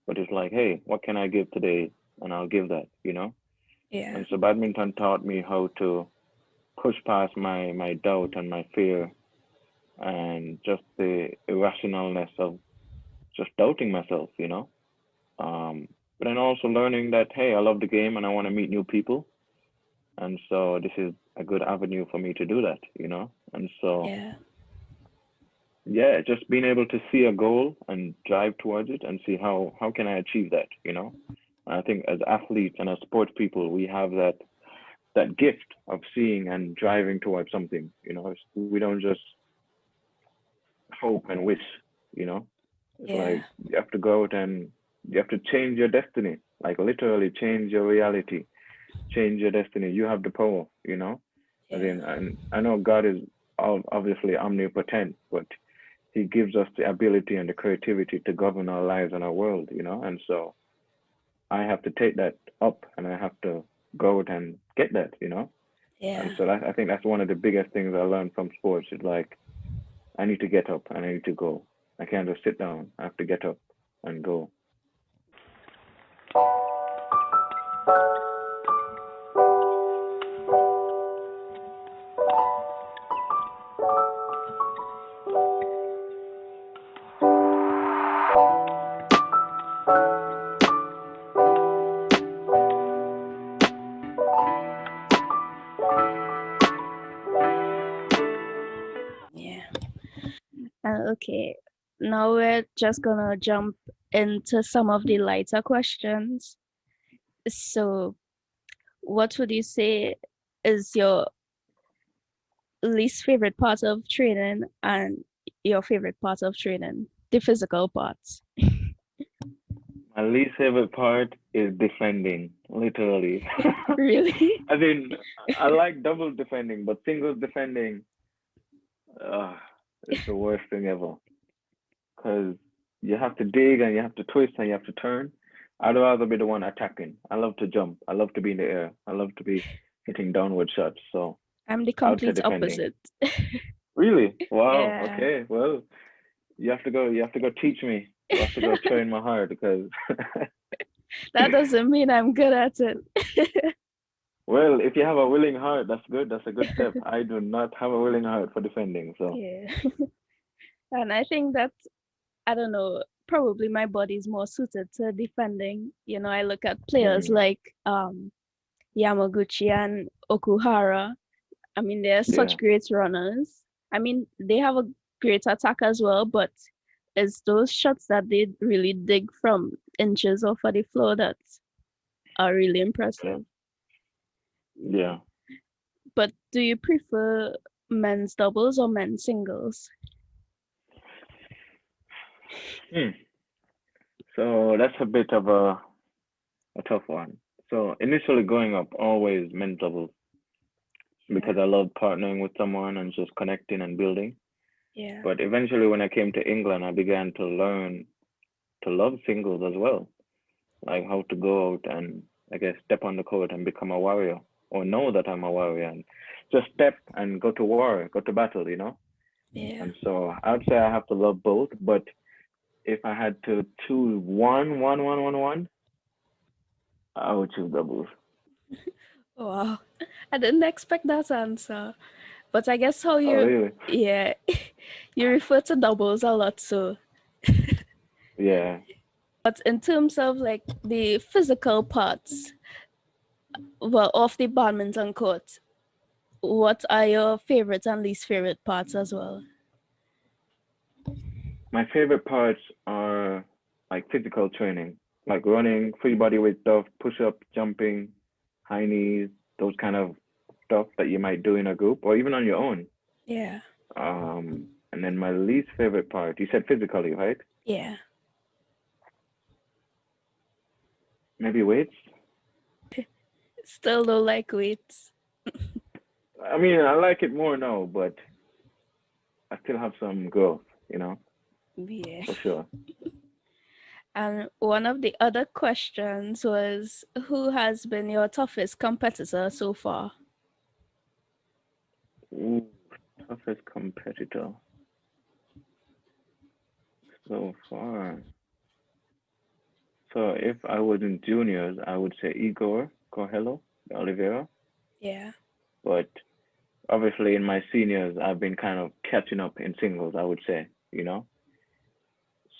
But it's like, hey, what can I give today? And I'll give that. Yeah. And so badminton taught me how to push past my doubt and my fear and just the irrationalness of just doubting myself. But then also learning that, hey, I love the game and I want to meet new people. And so this is a good avenue for me to do that. And so, Yeah. yeah, just being able to see a goal and drive towards it and see how can I achieve that. And I think as athletes and as sports people, we have that gift of seeing and driving towards something. We don't just hope and wish, you know. It's Yeah. like you have to go out and you have to change your destiny, like literally change your reality, change your destiny. You have the power. As Yeah. in, and I know God is obviously omnipotent, but He gives us the ability and the creativity to govern our lives and our world. And so I have to take that up and I have to go out and get that. And Yeah. so I think that's one of the biggest things I learned from sports is like, I need to get up and I need to go. I can't just sit down. I have to get up and go. Yeah. Okay. Now we're just gonna jump into some of the lighter questions. So, what would you say is your least favorite part of training and your favorite part of training? The physical parts. My least favorite part is defending, literally. Really? I mean, I like double defending, but singles defending uh, is the worst thing ever. Because you have to dig and you have to twist and you have to turn. I'd rather be the one attacking. I love to jump. I love to be in the air. I love to be hitting downward shots. So I'm the I would say complete defending. opposite. Really? Wow. Yeah. Okay. Well, You have to go teach me. You have to go train my heart because That doesn't mean I'm good at it. well, if you have a willing heart, that's good. That's a good step. I do not have a willing heart for defending, so Yeah. And I think that, I don't know, probably my body is more suited to defending. I look at players mm, like Yamaguchi and Okuhara. I mean, they're yeah, such great runners. I mean, they have a great attack as well, but it's those shots that they really dig from inches off of the floor that are really impressive. yeah. But do you prefer men's doubles or men's singles? Hmm. So that's a bit of a tough one. So initially growing up, always men's doubles Yeah, because I love partnering with someone and just connecting and building. yeah, But eventually, when I came to England, I began to learn to love singles as well, like how to go out and I guess step on the court and become a warrior, or know that I'm a warrior and just step and go to war, go to battle, you know. yeah. And so I'd say I have to love both, but if I had to choose one, I would choose doubles. Wow. I didn't expect that answer. But I guess how Oh, you, really? yeah, you refer to doubles a lot, so. Yeah. But in terms of like the physical parts, well, off the badminton court, what are your favorite and least favorite parts as well? My favorite parts are like physical training, like running, free body weight stuff, push up, jumping, high knees, those kind of stuff that you might do in a group or even on your own. Yeah, And then my least favorite part, you said physically, right? yeah. Maybe weights. Still don't like weights. I mean, I like it more now, but I still have some growth, you know, Yeah. for sure. And one of the other questions was, who has been your toughest competitor so far? Ooh, toughest competitor so far. So if I was in juniors, I would say Igor Coelho Oliveira. Yeah, But obviously in my seniors, I've been kind of catching up in singles, I would say, you know.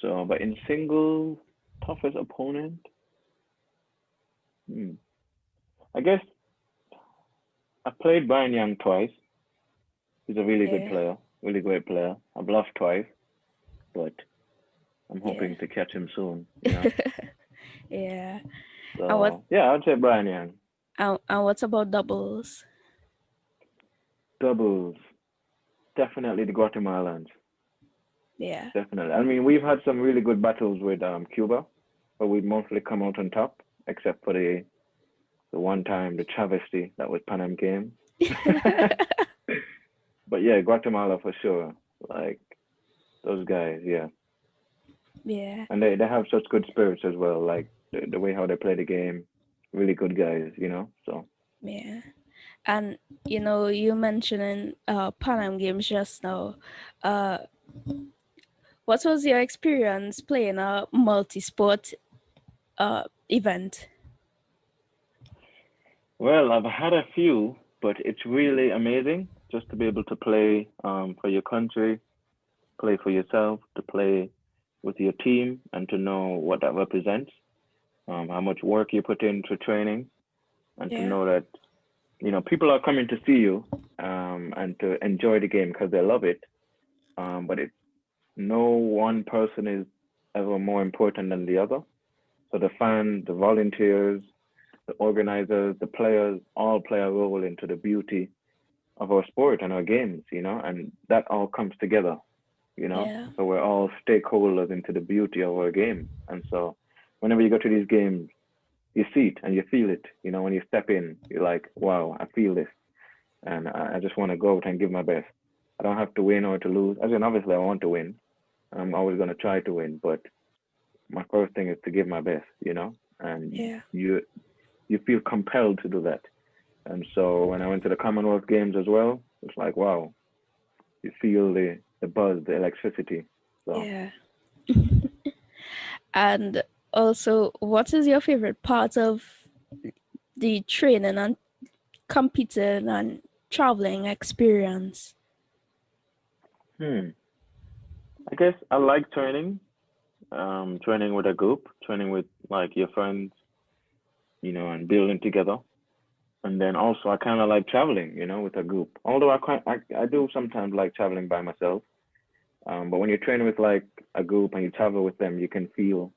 So, but in singles, toughest opponent, hmm. I guess I played Brian Young twice. He's a really good yeah, player, really great player. I've lost twice, but I'm yeah. hoping to catch him soon, you know. Yeah. And what So yeah, I'd say Brian Young. and what about doubles? Doubles, definitely the Guatemalans, Yeah. definitely. I mean, we've had some really good battles with Cuba, but we mostly come out on top, except for the one time, the travesty that was Pan Am game. But yeah, Guatemala for sure. Like those guys, yeah. Yeah, And they have such good spirits as well. Like the way how they play the game, really good guys, you know. So yeah. And you mentioning Pan Am games just now. Uh, what was your experience playing a multi-sport event? well, I've had a few, but it's really amazing just to be able to play for your country, play for yourself, to play with your team, and to know what that represents. How much work you put into training, and to Yeah, know that people are coming to see you and to enjoy the game because they love it. But it's no one person is ever more important than the other. So the fans, the volunteers, the organizers, the players all play a role into the beauty of our sport and our games, and that all comes together. yeah, So we're all stakeholders into the beauty of our game. And so whenever you go to these games, you see it and you feel it. When you step in, you're like, wow, I feel this. And I just want to go out and give my best. I don't have to win or to lose. As in, obviously, I want to win. I'm always going to try to win, but my first thing is to give my best. And yeah, you feel compelled to do that. And so when I went to the Commonwealth Games as well, it's like, wow, you feel the buzz, the electricity. So, Yeah. And also, what is your favorite part of the training and competing and traveling experience? hmm, I guess I like training. Training with a group, training with like your friends, and building together. And then also I kind of like traveling, with a group. Although I do sometimes like traveling by myself. But when you're training with like a group and you travel with them, you can feel,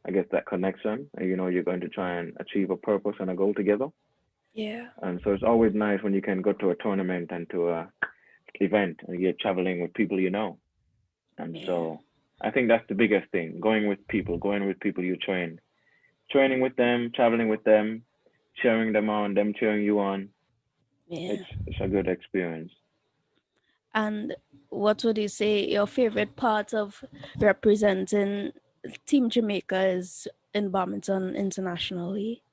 I guess, that connection. And you're going to try and achieve a purpose and a goal together. Yeah. And so it's always nice when you can go to a tournament and to a event and you're traveling with people you know. And Yeah. so I think that's the biggest thing: going with people you train, training with them, traveling with them, cheering them on, them cheering you on. Yeah. It's a good experience. And what would you say your favorite part of representing Team Jamaica is in badminton internationally?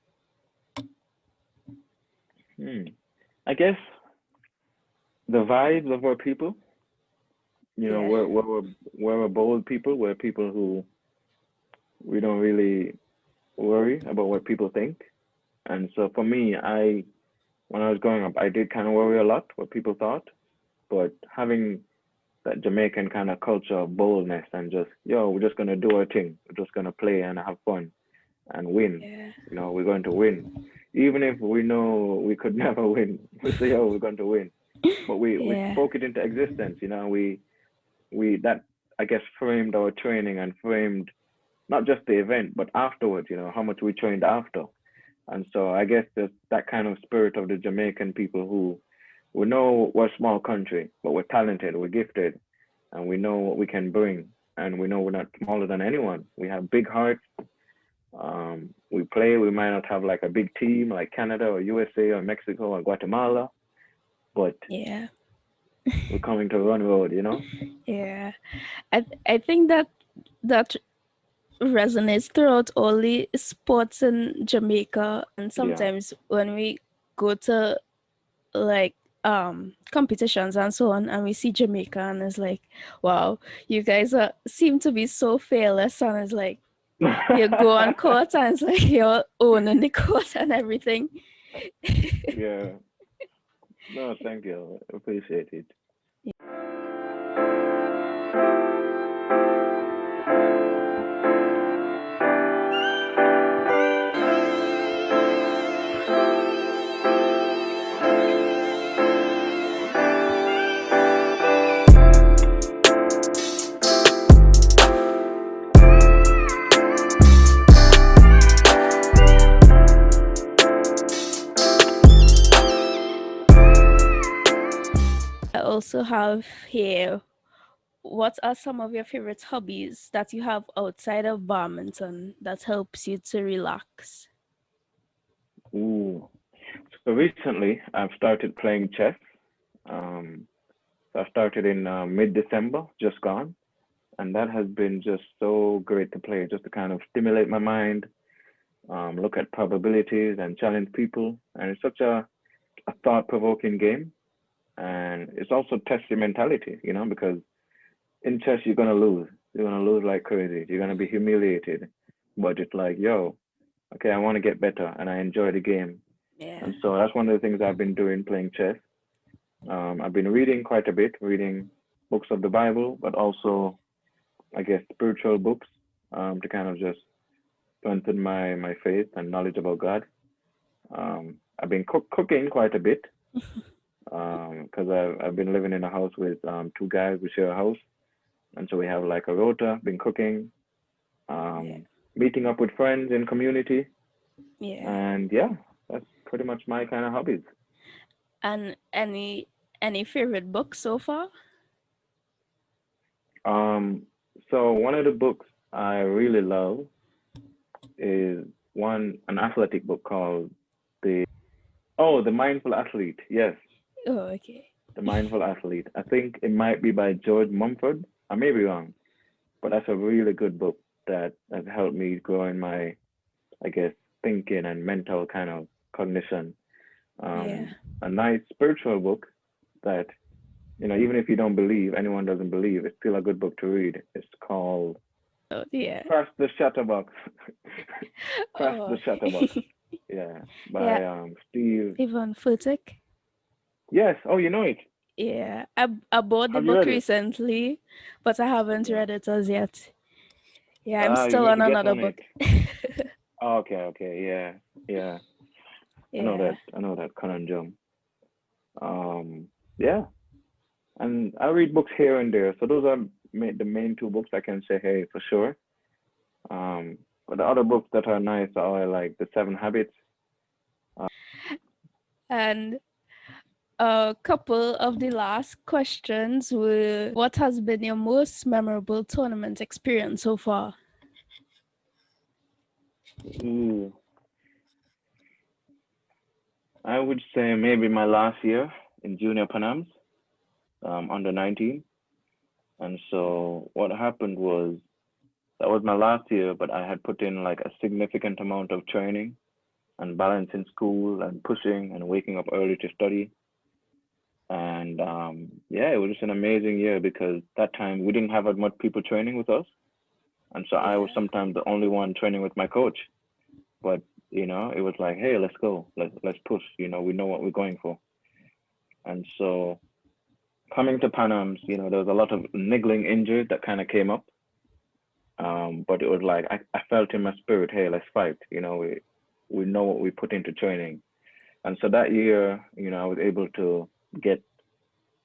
Hmm. I guess the vibes of our people, Yeah. we're bold people. We're people who we don't really worry about what people think. And so for me, when I was growing up, I did kind of worry a lot what people thought. But having that Jamaican kind of culture of boldness and just, we're just gonna do our thing. We're just gonna play and have fun and win. Yeah. We're going to win. Even if we know we could never win, we say, we're going to win. But we Yeah. spoke it into existence. We that, I guess, framed our training and framed not just the event, but afterwards, how much we trained after. And so I guess there's that kind of spirit of the Jamaican people who we know we're a small country, but we're talented, we're gifted, and we know what we can bring. And we know we're not smaller than anyone. We have big hearts. We might not have like a big team like Canada or USA or Mexico or Guatemala, but Yeah. we're coming to run road. Yeah. I think that resonates throughout all the sports in Jamaica, and Yeah. sometimes when we go to like competitions and so on and we see Jamaica and it's like, wow, you guys seem to be so fearless, and it's like you go on court and it's like you're owning the court and everything. Yeah. No, thank you. Appreciate it. I also have here, what are some of your favorite hobbies that you have outside of badminton that helps you to relax? Ooh. So recently, I've started playing chess. Um, so I started in mid-December, just gone, and that has been just so great to play, just to kind of stimulate my mind, look at probabilities and challenge people. And it's such a thought-provoking game, and it's also tests your mentality, because in chess you're gonna lose. You're gonna lose like crazy. You're gonna be humiliated, but it's like, yo, okay, I want to get better, and I enjoy the game. Yeah. And so that's one of the things I've been doing, playing chess. I've been reading quite a bit, reading books of the Bible, but also, I guess, spiritual books, to kind of just strengthen my faith and knowledge about God. I've been cooking quite a bit, because I've been living in a house with two guys. We share a house, and so we have like a rota. Been cooking, Yeah. meeting up with friends in community, Yeah. and yeah, that's pretty much my kind of hobbies. And any favorite book so far? Um, so one of the books I really love is an athletic book called the the Mindful Athlete. Yes, Oh, okay. the Mindful Athlete. I think it might be by George Mumford. I may be wrong, but that's a really good book that has helped me grow in my, I guess, thinking and mental kind of cognition. Yeah. A nice spiritual book that Even if you don't believe, anyone doesn't believe, it's still a good book to read. It's called Oh, yeah. Crash the Shutterbox. Crash Oh, the Shutterbox. Yeah, yeah. by Steve. Ivan Furtick. Yes. Oh, you know it. Yeah, I bought the Have you book read it? recently, but I haven't Yeah. read it as yet. Yeah, I'm Ah, you still need on to get another on it. book. Oh, okay, okay, yeah, yeah. I know Yeah. that. I know that conundrum. Um, yeah, and I read books here and there. So those are the main two books I can say, hey, for sure. But the other books that are nice are like The Seven Habits. And a couple of the last questions were, what has been your most memorable tournament experience so far? Ooh, I would say maybe my last year in Junior Panams, under 19. And so what happened was that was my last year, but I had put in like a significant amount of training and balancing school and pushing and waking up early to study. And yeah, it was just an amazing year because that time we didn't have as much people training with us. And so I was Yeah. sometimes the only one training with my coach. But it was like, hey, let's go, let's push. We know what we're going for. And so coming to Panams, there was a lot of niggling injuries that kind of came up. But it was like I felt in my spirit, hey, let's fight. We know what we put into training. And so that year, I was able to get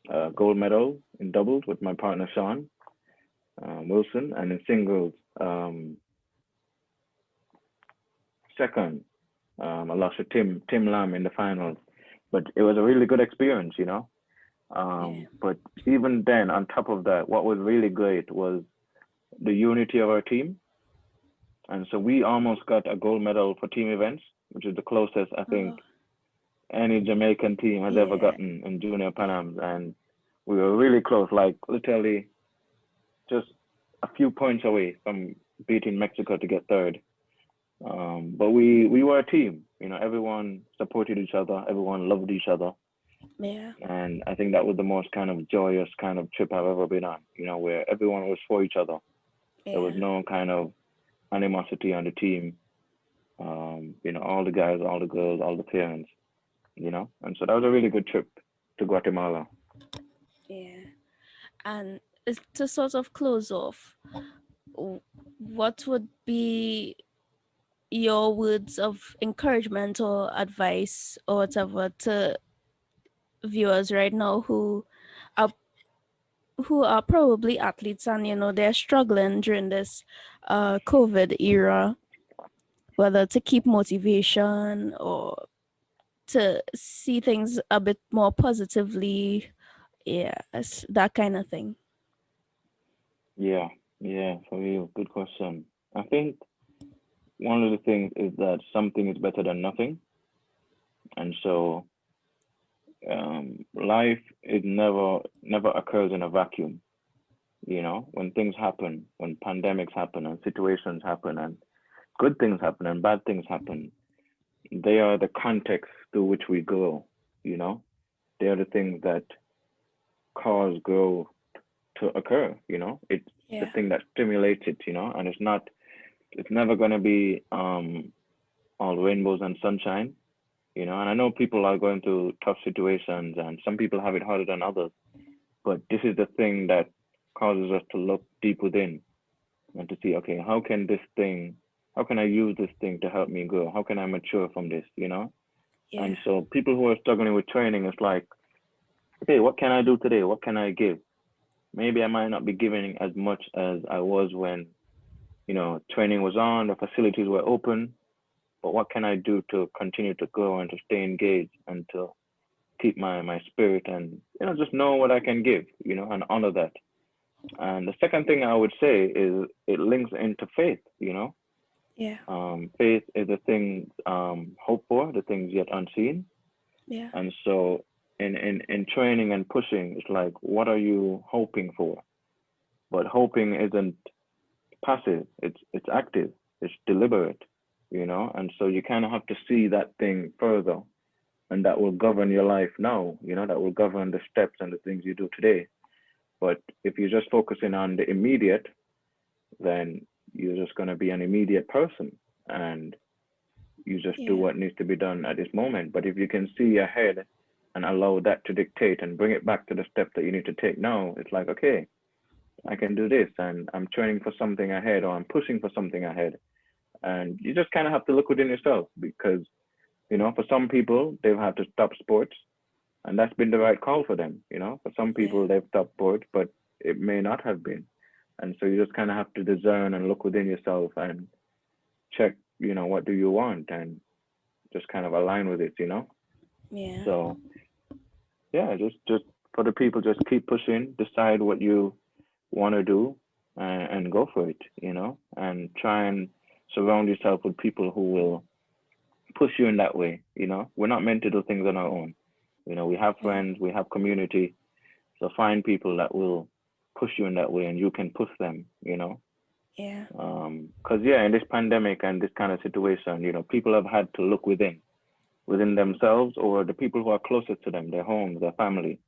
a gold medal in doubles with my partner Sean Wilson, and in singles, second. I lost to Tim Lam in the finals, but it was a really good experience. Yeah. But even then, on top of that, what was really great was the unity of our team. And so we almost got a gold medal for team events, which is the closest I Oh, think any Jamaican team has ever yeah. gotten in Junior Panams. And we were really close, like literally just a few points away from beating Mexico to get third. But we were a team. Everyone supported each other. Everyone loved each other. Yeah. And I think that was the most kind of joyous kind of trip I've ever been on, where everyone was for each other. There was Yeah. no kind of animosity on the team. All the guys, all the girls, all the parents. And so that was a really good trip to Guatemala. Yeah. And to sort of close off, what would be your words of encouragement or advice or whatever to viewers right now are who are probably athletes and they're struggling during this COVID era, whether to keep motivation or to see things a bit more positively, yeah, that kind of thing. Yeah, yeah, for real. Good question. I think one of the things is that something is better than nothing. And so life is never occurs in a vacuum. When things happen, when pandemics happen and situations happen and good things happen and bad things happen, they are the context through which we grow. You know, they are the things that cause growth to occur. It's the Yeah. thing that stimulates it. And it's never gonna be all rainbows and sunshine. And I know people are going through tough situations and some people have it harder than others, but this is the thing that causes us to look deep within and to see, okay, how can I use this thing to help me grow? How can I mature from this? And Yeah. so people who are struggling with training, it's like, okay, what can I do today? What can I give? Maybe I might not be giving as much as I was when, training was on, the facilities were open, but what can I do to continue to grow and to stay engaged and to keep my spirit and, just know what I can give, and honor that. And the second thing I would say is it links into faith. Yeah. Faith is the things hoped for, the things yet unseen. Yeah. And so in training and pushing, it's like, what are you hoping for? But hoping isn't passive, it's active, it's deliberate. And so you kind of have to see that thing further and that will govern your life now, that will govern the steps and the things you do today. But if you're just focusing on the immediate, then you're just going to be an immediate person, and you just do Yeah. what needs to be done at this moment. But if you can see ahead and allow that to dictate and bring it back to the step that you need to take now, it's like, okay, I can do this, and I'm training for something ahead, or I'm pushing for something ahead. And you just kind of have to look within yourself, because, for some people, they've had to stop sports, and that's been the right call for them. For some Yeah. people, they've stopped sports, but it may not have been. And so you just kind of have to discern and look within yourself and check, what do you want, and just kind of align with it. Yeah. So yeah, just for the people, just keep pushing, decide what you want to do, and go for it, and try and surround yourself with people who will push you in that way. We're not meant to do things on our own. We have Yeah. friends, we have community, so find people that will push you in that way, and you can push them. Yeah. Because yeah, in this pandemic and this kind of situation, people have had to look within themselves, or the people who are closest to them, their homes, their family.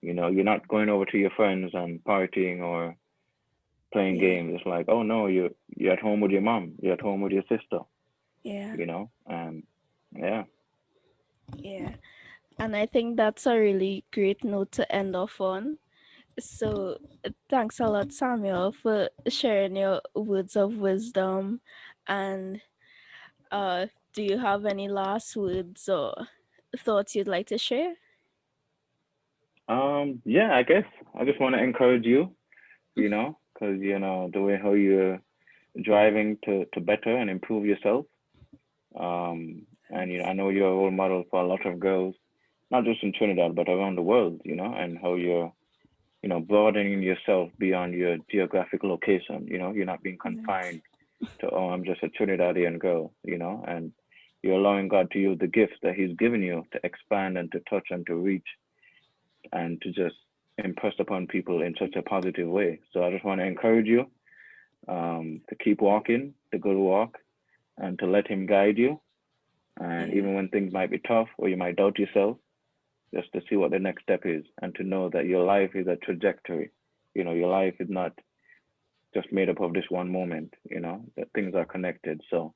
You're not going over to your friends and partying or playing Yeah. games. It's like, oh no, you're at home with your mom, you're at home with your sister, Yeah. you know. Yeah. Yeah. And I think that's a really great note to end off on. So, thanks a lot, Samuel, for sharing your words of wisdom. And do you have any last words or thoughts you'd like to share? Yeah, I guess I just want to encourage you, because the way how you're driving to better and improve yourself. And Thanks. I know you're a role model for a lot of girls, not just in Trinidad but around the world, and how you're broadening yourself beyond your geographic location. You're not being Thanks. confined to, oh, I'm just a Trinidadian girl, and you're allowing God to use the gifts that He's given you to expand and to touch and to reach and to just impress upon people in such a positive way. So I just want to encourage you, to keep walking the good walk, and to let Him guide you. And Yeah. even when things might be tough or you might doubt yourself, just to see what the next step is, and to know that your life is a trajectory. Your life is not just made up of this one moment, that things are connected. So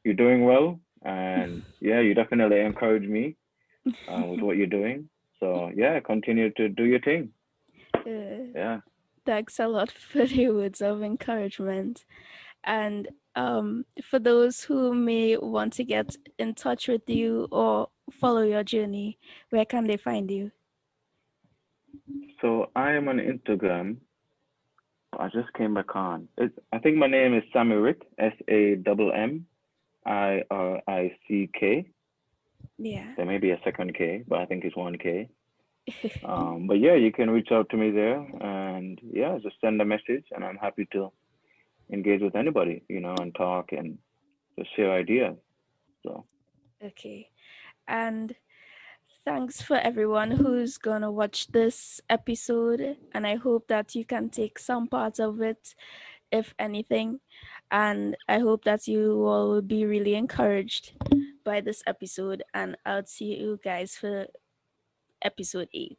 you're doing well. And yeah, you definitely encourage me with what you're doing. So yeah, continue to do your thing. Uh, Yeah. Thanks a lot for the words of encouragement. And for those who may want to get in touch with you or follow your journey, where can they find you? So I am on Instagram. I just came back on. I think my name is Sammy Rick, SAMMIRICK. Yeah. There may be a second K, but I think it's one K. But yeah, you can reach out to me there, and yeah, just send a message, and I'm happy to engage with anybody, and talk and just share ideas. So Okay. And thanks for everyone who's gonna watch this episode. And I hope that you can take some parts of it, if anything. And I hope that you all will be really encouraged by this episode. And I'll see you guys for episode 8.